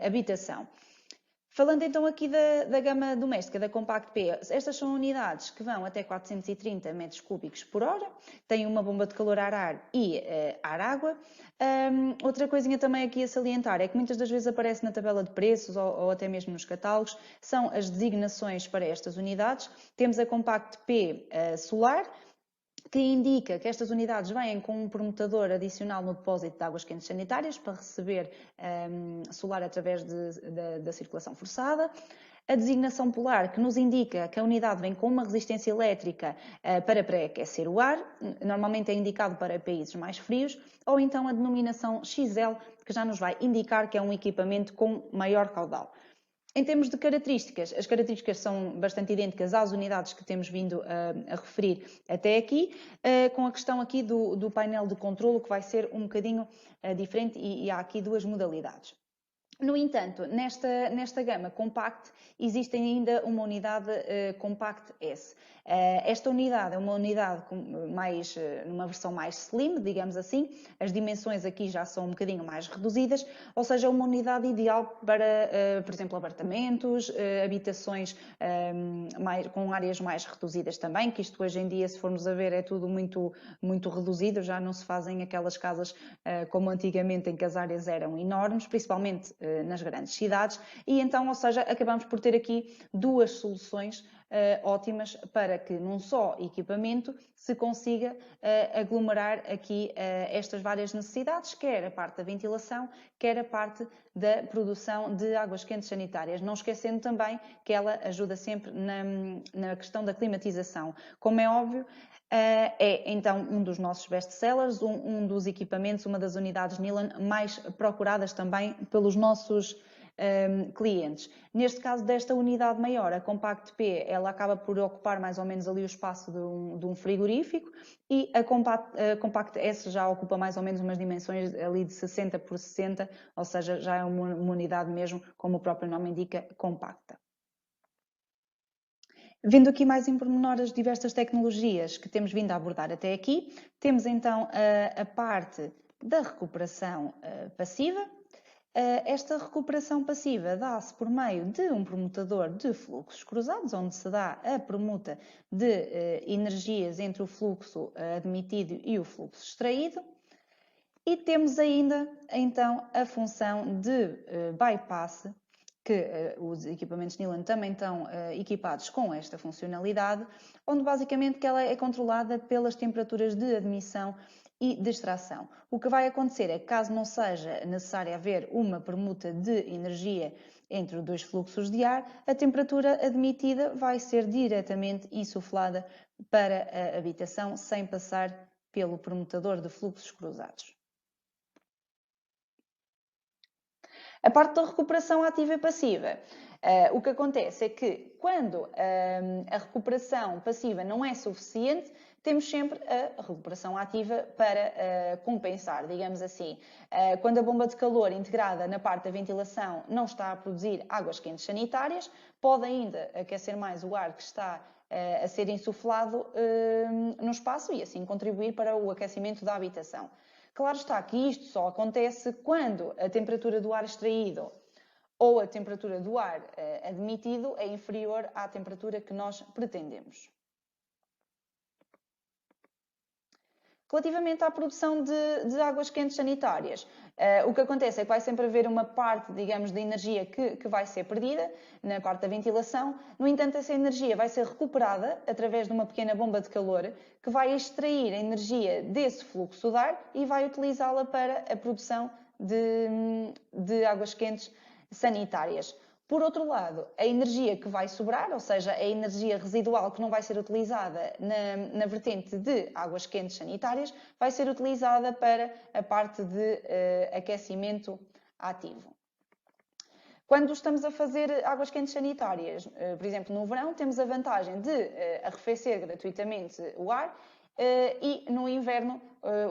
habitação. Falando então aqui da gama doméstica, da Compact P, estas são unidades que vão até 430 metros cúbicos por hora, têm uma bomba de calor ar-ar e ar-água. Outra coisinha também aqui a salientar é que muitas das vezes aparece na tabela de preços ou até mesmo nos catálogos, são as designações para estas unidades. Temos a Compact P solar, que indica que estas unidades vêm com um promotador adicional no depósito de águas quentes sanitárias para receber solar através da circulação forçada. A designação polar, que nos indica que a unidade vem com uma resistência elétrica para pré-aquecer o ar, normalmente é indicado para países mais frios, ou então a denominação XL, que já nos vai indicar que é um equipamento com maior caudal. Em termos de características, as características são bastante idênticas às unidades que temos vindo a referir até aqui, com a questão aqui do painel de controlo, que vai ser um bocadinho diferente e há aqui duas modalidades. No entanto, nesta gama Compact existe ainda uma unidade Compact S. Esta unidade é uma unidade numa versão mais slim, digamos assim. As dimensões aqui já são um bocadinho mais reduzidas, ou seja, uma unidade ideal para, por exemplo, apartamentos, habitações com áreas mais reduzidas também, que isto hoje em dia, se formos a ver, é tudo muito, muito reduzido, já não se fazem aquelas casas como antigamente, em que as áreas eram enormes, principalmente nas grandes cidades, e então, ou seja, acabamos por ter aqui duas soluções ótimas para que num só equipamento se consiga aglomerar aqui estas várias necessidades, quer a parte da ventilação, quer a parte da produção de águas quentes sanitárias, não esquecendo também que ela ajuda sempre na questão da climatização. Como é óbvio, é então um dos nossos best-sellers, um dos equipamentos, uma das unidades Nilan mais procuradas também pelos nossos clientes. Neste caso desta unidade maior, a Compact P, ela acaba por ocupar mais ou menos ali o espaço de um frigorífico, e a Compact S já ocupa mais ou menos umas dimensões ali de 60 por 60, ou seja, já é uma unidade mesmo, como o próprio nome indica, compacta. Vendo aqui mais em pormenor as diversas tecnologias que temos vindo a abordar até aqui, temos então a parte da recuperação passiva. Esta recuperação passiva dá-se por meio de um permutador de fluxos cruzados, onde se dá a permuta de energias entre o fluxo admitido e o fluxo extraído. E temos ainda então a função de bypass, que os equipamentos Nilan também estão equipados com esta funcionalidade, onde basicamente que ela é controlada pelas temperaturas de admissão e de extração. O que vai acontecer é que, caso não seja necessário haver uma permuta de energia entre os dois fluxos de ar, a temperatura admitida vai ser diretamente insuflada para a habitação, sem passar pelo permutador de fluxos cruzados. A parte da recuperação ativa e passiva. O que acontece é que, quando a recuperação passiva não é suficiente, temos sempre a recuperação ativa para compensar, digamos assim. Quando a bomba de calor integrada na parte da ventilação não está a produzir águas quentes sanitárias, pode ainda aquecer mais o ar que está a ser insuflado no espaço e assim contribuir para o aquecimento da habitação. Claro está que isto só acontece quando a temperatura do ar extraído ou a temperatura do ar admitido é inferior à temperatura que nós pretendemos. Relativamente à produção de águas quentes sanitárias, o que acontece é que vai sempre haver uma parte, digamos, da energia que vai ser perdida na parte da ventilação. No entanto, essa energia vai ser recuperada através de uma pequena bomba de calor que vai extrair a energia desse fluxo de ar e vai utilizá-la para a produção de águas quentes sanitárias. Por outro lado, a energia que vai sobrar, ou seja, a energia residual que não vai ser utilizada na vertente de águas quentes sanitárias, vai ser utilizada para a parte de aquecimento ativo. Quando estamos a fazer águas quentes sanitárias, por exemplo, no verão, temos a vantagem de arrefecer gratuitamente o ar e no inverno,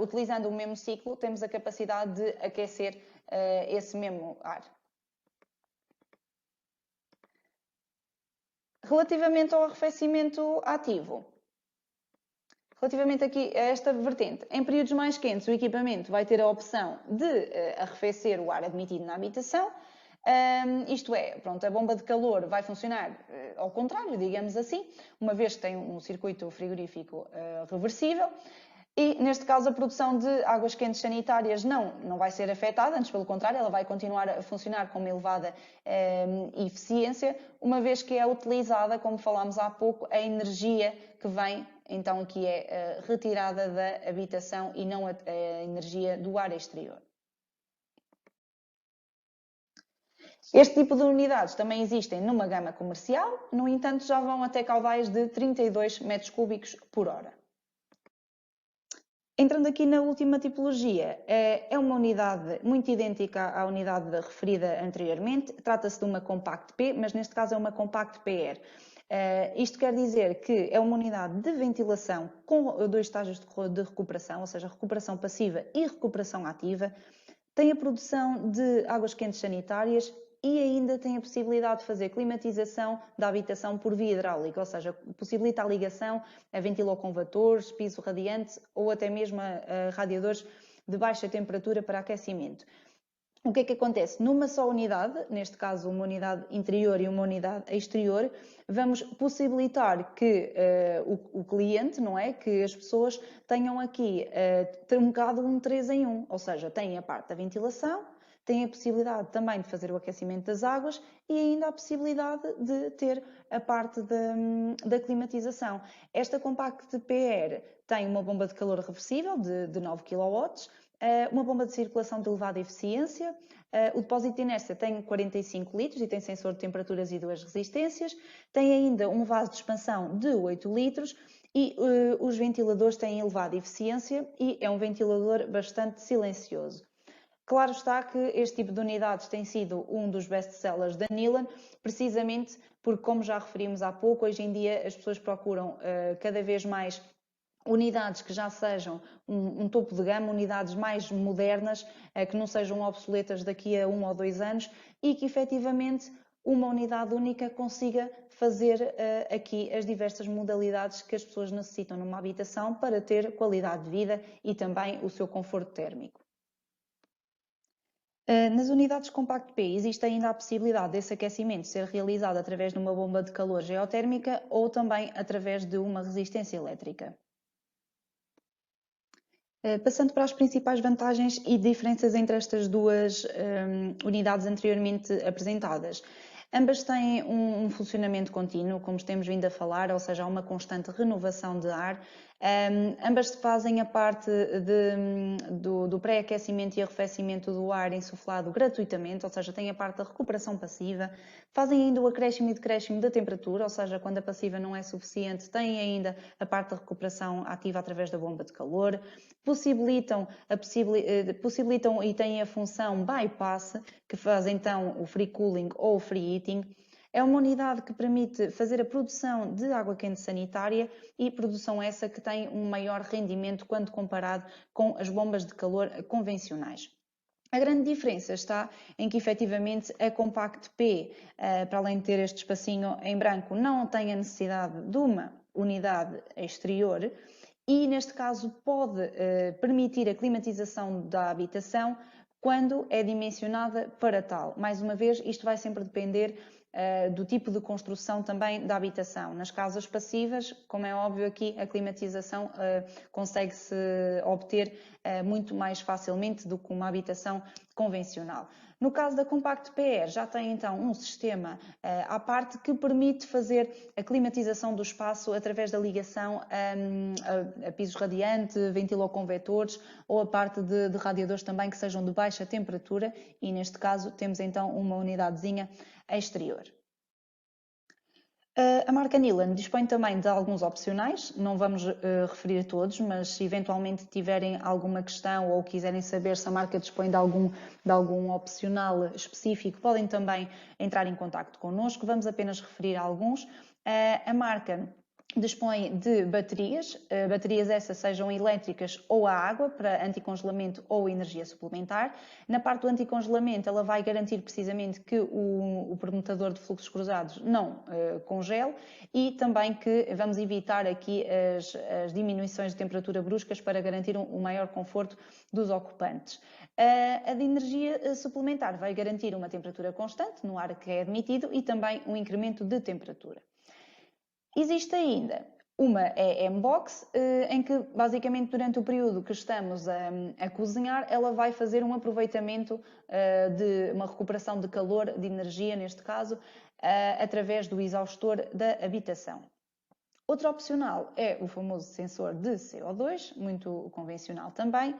utilizando o mesmo ciclo, temos a capacidade de aquecer esse mesmo ar. Relativamente ao arrefecimento ativo, relativamente aqui a esta vertente, em períodos mais quentes o equipamento vai ter a opção de arrefecer o ar admitido na habitação, isto é, pronto, a bomba de calor vai funcionar ao contrário, digamos assim, uma vez que tem um circuito frigorífico reversível. E, neste caso, a produção de águas quentes sanitárias não vai ser afetada, antes pelo contrário, ela vai continuar a funcionar com uma elevada eficiência, uma vez que é utilizada, como falámos há pouco, a energia que vem, então, que é retirada da habitação e não a energia do ar exterior. Este tipo de unidades também existem numa gama comercial, no entanto, já vão até caudais de 32 metros cúbicos por hora. Entrando aqui na última tipologia, é uma unidade muito idêntica à unidade referida anteriormente. Trata-se de uma Compact P, mas neste caso é uma Compact PR. Isto quer dizer que é uma unidade de ventilação com 2 estágios de recuperação, ou seja, recuperação passiva e recuperação ativa. Tem a produção de águas quentes sanitárias e ainda tem a possibilidade de fazer climatização da habitação por via hidráulica, ou seja, possibilita a ligação a ventiloconvetores, piso radiante ou até mesmo a radiadores de baixa temperatura para aquecimento. O que é que acontece? Numa só unidade, neste caso uma unidade interior e uma unidade exterior, vamos possibilitar que o cliente, não é? Que as pessoas tenham aqui um bocado um 3 em 1, ou seja, têm a parte da ventilação, têm a possibilidade também de fazer o aquecimento das águas e ainda a possibilidade de ter a parte da climatização. Esta Compact PR tem uma bomba de calor reversível de 9 kW, uma bomba de circulação de elevada eficiência, o depósito de inércia tem 45 litros e tem sensor de temperaturas e 2 resistências, tem ainda um vaso de expansão de 8 litros e os ventiladores têm elevada eficiência e é um ventilador bastante silencioso. Claro está que este tipo de unidades tem sido um dos best-sellers da Nilan, precisamente porque, como já referimos há pouco, hoje em dia as pessoas procuram cada vez mais unidades que já sejam um topo de gama, unidades mais modernas, que não sejam obsoletas daqui a 1 ou 2 anos e que efetivamente uma unidade única consiga fazer aqui as diversas modalidades que as pessoas necessitam numa habitação para ter qualidade de vida e também o seu conforto térmico. Nas unidades Compact P existe ainda a possibilidade desse aquecimento ser realizado através de uma bomba de calor geotérmica ou também através de uma resistência elétrica. Passando para as principais vantagens e diferenças entre estas duas unidades anteriormente apresentadas. Ambas têm um funcionamento contínuo, como temos vindo a falar, ou seja, há uma constante renovação de ar. Ambas fazem a parte do pré-aquecimento e arrefecimento do ar insuflado gratuitamente, ou seja, têm a parte da recuperação passiva. Fazem ainda o acréscimo e decréscimo da temperatura, ou seja, quando a passiva não é suficiente, têm ainda a parte da recuperação ativa através da bomba de calor. Possibilitam e têm a função bypass, que faz então o free cooling ou o free heating. É uma unidade que permite fazer a produção de água quente sanitária e produção essa que tem um maior rendimento quando comparado com as bombas de calor convencionais. A grande diferença está em que, efetivamente, a Compact P, para além de ter este espacinho em branco, não tem a necessidade de uma unidade exterior e, neste caso, pode permitir a climatização da habitação quando é dimensionada para tal. Mais uma vez, isto vai sempre depender do tipo de construção também da habitação. Nas casas passivas, como é óbvio aqui, a climatização consegue-se obter muito mais facilmente do que uma habitação convencional. No caso da Compact PR, já tem então um sistema à parte que permite fazer a climatização do espaço através da ligação a pisos radiante, ventiloconvetores ou a parte de radiadores também que sejam de baixa temperatura e neste caso temos então uma unidadezinha exterior. A marca Nilan dispõe também de alguns opcionais, não vamos referir todos, mas se eventualmente tiverem alguma questão ou quiserem saber se a marca dispõe de algum opcional específico, podem também entrar em contacto connosco, vamos apenas referir alguns. A marca dispõe de baterias essas sejam elétricas ou a água para anticongelamento ou energia suplementar. Na parte do anticongelamento ela vai garantir precisamente que o permutador de fluxos cruzados não congele e também que vamos evitar aqui as diminuições de temperatura bruscas para garantir um maior conforto dos ocupantes. A de energia suplementar vai garantir uma temperatura constante no ar que é admitido e também um incremento de temperatura. Existe ainda uma EM-Box, em que basicamente durante o período que estamos a cozinhar, ela vai fazer um aproveitamento de uma recuperação de calor, de energia neste caso, através do exaustor da habitação. Outro opcional é o famoso sensor de CO2, muito convencional também,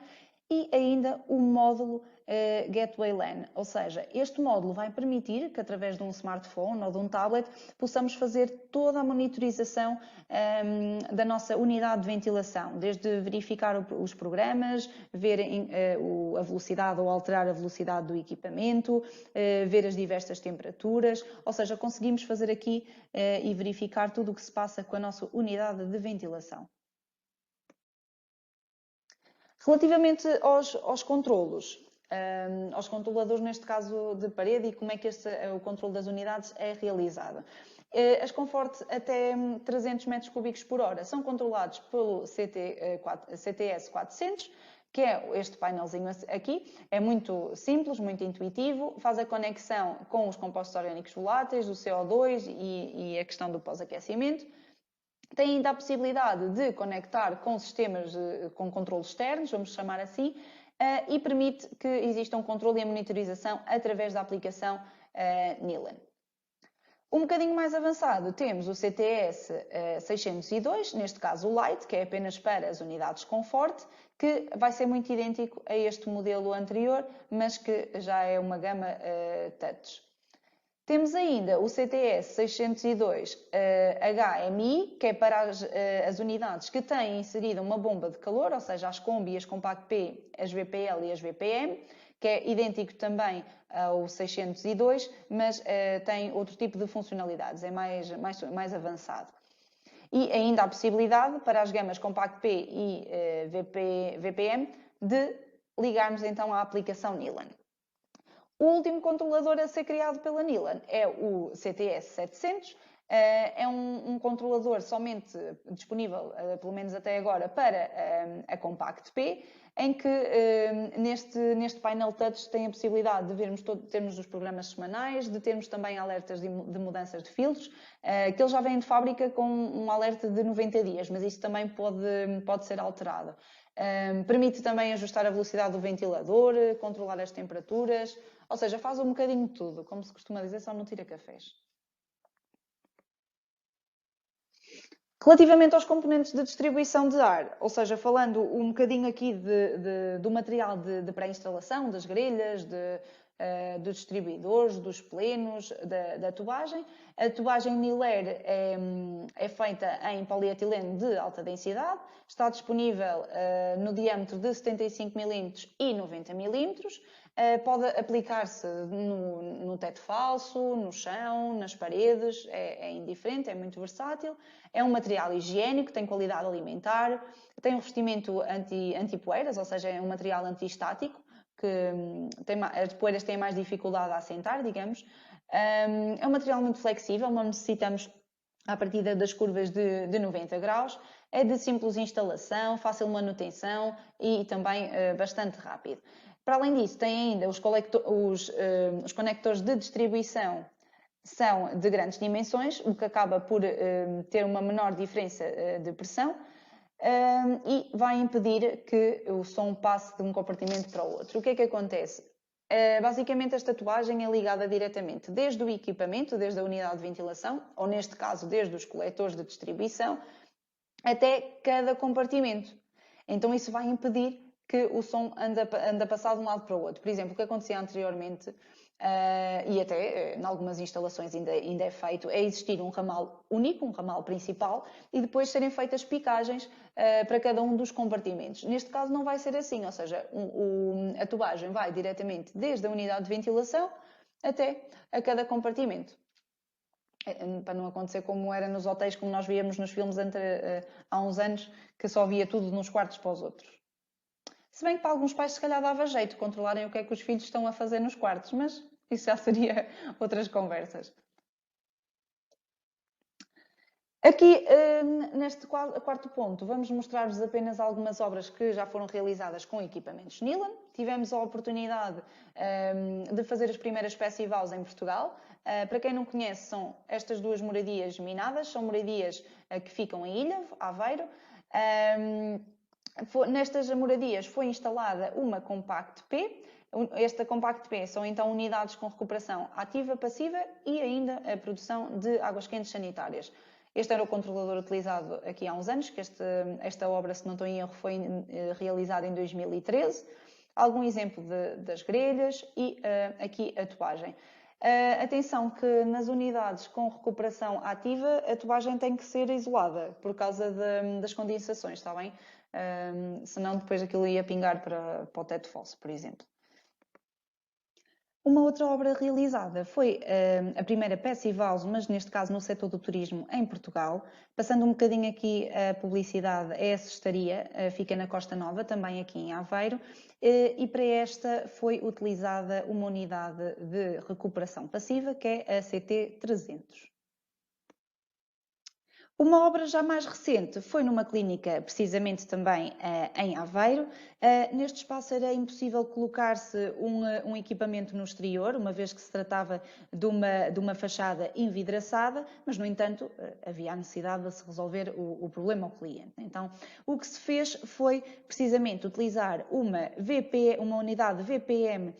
e ainda o módulo Gateway LAN, ou seja, este módulo vai permitir que através de um smartphone ou de um tablet possamos fazer toda a monitorização da nossa unidade de ventilação, desde verificar os programas, ver a velocidade ou alterar a velocidade do equipamento, ver as diversas temperaturas, ou seja, conseguimos fazer aqui e verificar tudo o que se passa com a nossa unidade de ventilação. Relativamente aos controlos, aos controladores, neste caso de parede, e como é que o controle das unidades é realizado. As Comfort até 300 metros cúbicos por hora são controlados pelo CTS 400, que é este painelzinho aqui. É muito simples, muito intuitivo, faz a conexão com os compostos orgânicos voláteis, o CO2 e a questão do pós-aquecimento. Tem ainda a possibilidade de conectar com sistemas com controles externos, vamos chamar assim, e permite que exista um controle e a monitorização através da aplicação NILAN. Um bocadinho mais avançado temos o CTS 602, neste caso o Lite, que é apenas para as unidades Comfort, que vai ser muito idêntico a este modelo anterior, mas que já é uma gama touch. Temos ainda o CTS 602 HMI, que é para as unidades que têm inserida uma bomba de calor, ou seja, as Combi, as Compact P, as VPL e as VPM, que é idêntico também ao 602, mas tem outro tipo de funcionalidades, é mais avançado. E ainda há a possibilidade para as gamas Compact P e VPM de ligarmos então à aplicação NILAN. O último controlador a ser criado pela NILAN é o CTS 700. É um controlador somente disponível, pelo menos até agora, para a Compact P, em que neste painel touch tem a possibilidade de termos os programas semanais, de termos também alertas de mudanças de filtros, que eles já vêm de fábrica com um alerta de 90 dias, mas isso também pode ser alterado. Permite também ajustar a velocidade do ventilador, controlar as temperaturas, ou seja, faz um bocadinho de tudo, como se costuma dizer, só não tira cafés. Relativamente aos componentes de distribuição de ar, ou seja, falando um bocadinho aqui do material de pré-instalação, das grelhas, dos distribuidores, dos plenos, da tubagem. A tubagem Nilair é feita em polietileno de alta densidade, está disponível no diâmetro de 75 mm e 90 mm. Pode aplicar-se no teto falso, no chão, nas paredes, é indiferente, é muito versátil. É um material higiênico, tem qualidade alimentar, tem um revestimento anti-poeiras, ou seja, é um material anti-estático, que as poeiras têm mais dificuldade a assentar, digamos. É um material muito flexível, não necessitamos à partida das curvas de 90 graus. É de simples instalação, fácil manutenção e também bastante rápido. Para além disso, tem ainda os conectores de distribuição, são de grandes dimensões, o que acaba por ter uma menor diferença de pressão e vai impedir que o som passe de um compartimento para o outro. O que é que acontece? Basicamente, esta tubagem é ligada diretamente desde o equipamento, desde a unidade de ventilação, ou neste caso, desde os coletores de distribuição, até cada compartimento. Então, isso vai impedir que o som anda a passar de um lado para o outro. Por exemplo, o que acontecia anteriormente, e até em algumas instalações ainda é feito, é existir um ramal único, um ramal principal, e depois serem feitas picagens para cada um dos compartimentos. Neste caso não vai ser assim, ou seja, a tubagem vai diretamente desde a unidade de ventilação até a cada compartimento. Para não acontecer como era nos hotéis, como nós víamos nos filmes há uns anos, que só via tudo nos quartos para os outros. Se bem que para alguns pais se calhar dava jeito controlarem o que é que os filhos estão a fazer nos quartos, mas isso já seria outras conversas. Aqui, neste quarto ponto, vamos mostrar-vos apenas algumas obras que já foram realizadas com equipamentos NILAN. Tivemos a oportunidade de fazer as primeiras festivals em Portugal. Para quem não conhece, são estas duas moradias minadas, são moradias que ficam em Ilhavo, Aveiro. Nestas moradias foi instalada uma Compact P. Esta Compact P são então unidades com recuperação ativa, passiva e ainda a produção de águas quentes sanitárias. Este era o controlador utilizado aqui há uns anos, que esta obra, se não estou em erro, foi realizada em 2013. Algum exemplo das grelhas e aqui a tuagem. Atenção que nas unidades com recuperação ativa a tuagem tem que ser isolada por causa das condensações, está bem? Senão depois aquilo ia pingar para o teto falso, por exemplo. Uma outra obra realizada foi a primeira peça e valso, mas neste caso no setor do turismo em Portugal. Passando um bocadinho aqui a publicidade, é a cestaria, fica na Costa Nova, também aqui em Aveiro, e para esta foi utilizada uma unidade de recuperação passiva, que é a CT300. Uma obra já mais recente foi numa clínica, precisamente também em Aveiro. Neste espaço era impossível colocar-se um equipamento no exterior, uma vez que se tratava de uma fachada envidraçada, mas, no entanto, havia a necessidade de se resolver o problema ao cliente. Então, o que se fez foi, precisamente, utilizar uma unidade VPM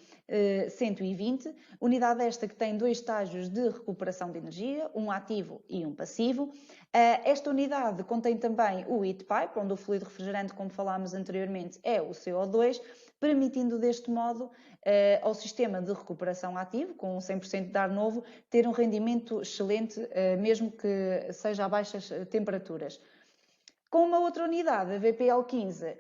120, unidade esta que tem 2 estágios de recuperação de energia, um ativo e um passivo. Esta unidade contém também o heat pipe, onde o fluido refrigerante, como falámos anteriormente, é o CO2, permitindo deste modo ao sistema de recuperação ativo, com 100% de ar novo, ter um rendimento excelente, mesmo que seja a baixas temperaturas. Com uma outra unidade, a VPL15,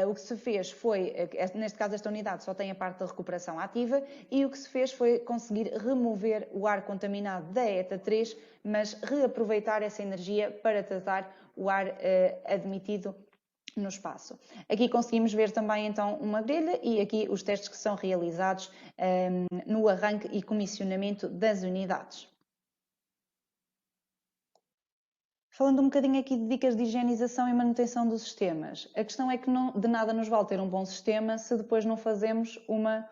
o que se fez foi, neste caso esta unidade só tem a parte da recuperação ativa, e o que se fez foi conseguir remover o ar contaminado da ETA 3, mas reaproveitar essa energia para tratar o ar admitido no espaço. Aqui conseguimos ver também então uma grelha e aqui os testes que são realizados no arranque e comissionamento das unidades. Falando um bocadinho aqui de dicas de higienização e manutenção dos sistemas, a questão é que de nada nos vale ter um bom sistema se depois não fazemos uma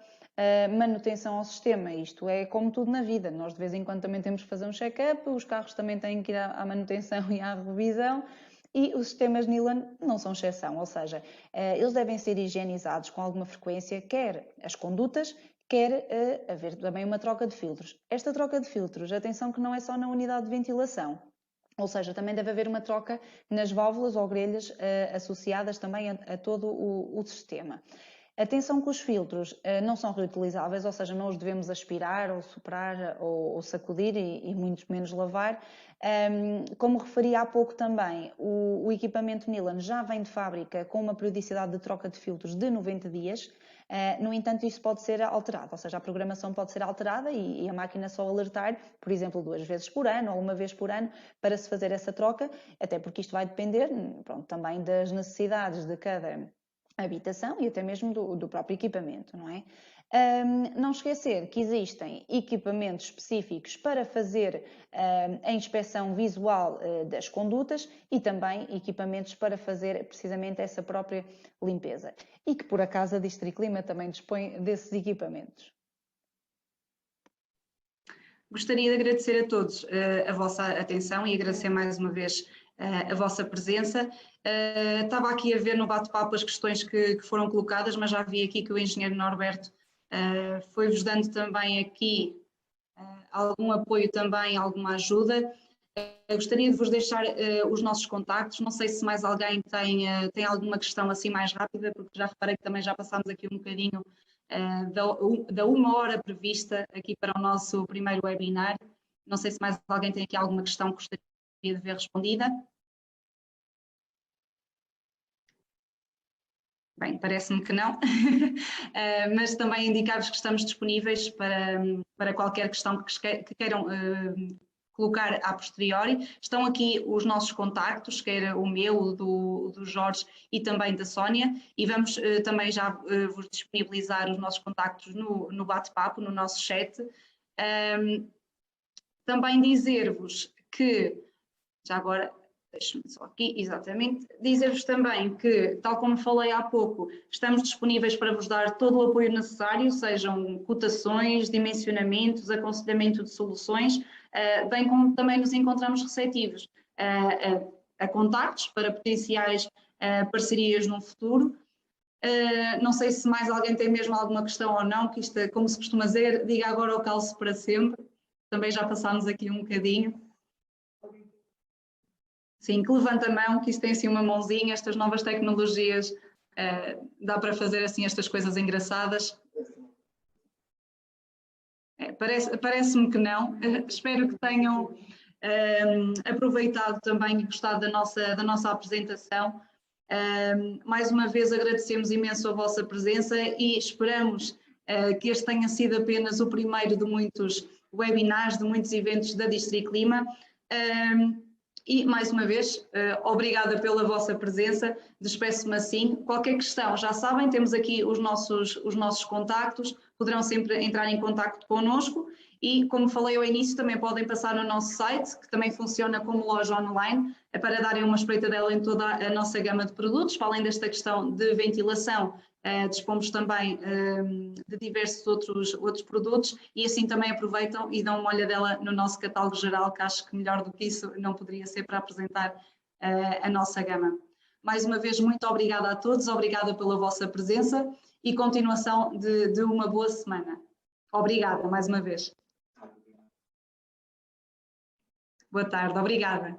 manutenção ao sistema. Isto é como tudo na vida, nós de vez em quando também temos que fazer um check-up, os carros também têm que ir à manutenção e à revisão, e os sistemas Nilan não são exceção, ou seja, eles devem ser higienizados com alguma frequência, quer as condutas, quer haver também uma troca de filtros. Esta troca de filtros, atenção que não é só na unidade de ventilação, ou seja, também deve haver uma troca nas válvulas ou grelhas associadas também a todo o sistema. Atenção que os filtros não são reutilizáveis, ou seja, não os devemos aspirar ou soprar ou sacudir e muito menos lavar. Como referi há pouco também, o equipamento Nilan já vem de fábrica com uma periodicidade de troca de filtros de 90 dias. No entanto, isso pode ser alterado, ou seja, a programação pode ser alterada e a máquina só alertar, por exemplo, 2 vezes por ano ou 1 vez por ano para se fazer essa troca, até porque isto vai depender, pronto, também das necessidades de cada habitação e até mesmo do próprio equipamento, não é? Não esquecer que existem equipamentos específicos para fazer a inspeção visual das condutas e também equipamentos para fazer precisamente essa própria limpeza. E que por acaso a Districlima também dispõe desses equipamentos. Gostaria de agradecer a todos a vossa atenção e agradecer mais uma vez a vossa presença. Estava aqui a ver no bate-papo as questões que foram colocadas, mas já vi aqui que o engenheiro Norberto foi-vos dando também aqui algum apoio também, alguma ajuda. Gostaria de vos deixar os nossos contactos, não sei se mais alguém tem alguma questão assim mais rápida, porque já reparei que também já passámos aqui um bocadinho da 1 hora prevista aqui para o nosso primeiro webinar. Não sei se mais alguém tem aqui alguma questão que gostaria de ver respondida. Bem, parece-me que não, mas também indicar-vos que estamos disponíveis para qualquer questão que queiram colocar a posteriori. Estão aqui os nossos contactos, quer o meu, o do Jorge e também da Sónia, e vamos também já vos disponibilizar os nossos contactos no bate-papo, no nosso chat. Também dizer-vos que, já agora, deixe-me só aqui, exatamente, dizer-vos também que, tal como falei há pouco, estamos disponíveis para vos dar todo o apoio necessário, sejam cotações, dimensionamentos, aconselhamento de soluções, bem como também nos encontramos receptivos a contactos para potenciais parcerias no futuro. Não sei se mais alguém tem mesmo alguma questão ou não, que isto, como se costuma dizer, diga agora ou cale-se para sempre. Também já passámos aqui um bocadinho. Sim, que levanta a mão, que isso tem assim uma mãozinha, estas novas tecnologias, dá para fazer assim estas coisas engraçadas. Parece-me que não. Espero que tenham aproveitado também e gostado da nossa apresentação. Mais uma vez agradecemos imenso a vossa presença e esperamos que este tenha sido apenas o primeiro de muitos webinars, de muitos eventos da District Lima. E, mais uma vez, obrigada pela vossa presença, despeço-me assim. Qualquer questão, já sabem, temos aqui os nossos contactos, poderão sempre entrar em contacto connosco e, como falei ao início, também podem passar no nosso site, que também funciona como loja online, para darem uma espreitadela em toda a nossa gama de produtos. Para além desta questão de ventilação, dispomos também de diversos outros produtos e assim também aproveitam e dão uma olhadela no nosso catálogo geral, que acho que melhor do que isso não poderia ser para apresentar a nossa gama. Mais uma vez, muito obrigada a todos, obrigada pela vossa presença e continuação de uma boa semana. Obrigada mais uma vez. Boa tarde, obrigada.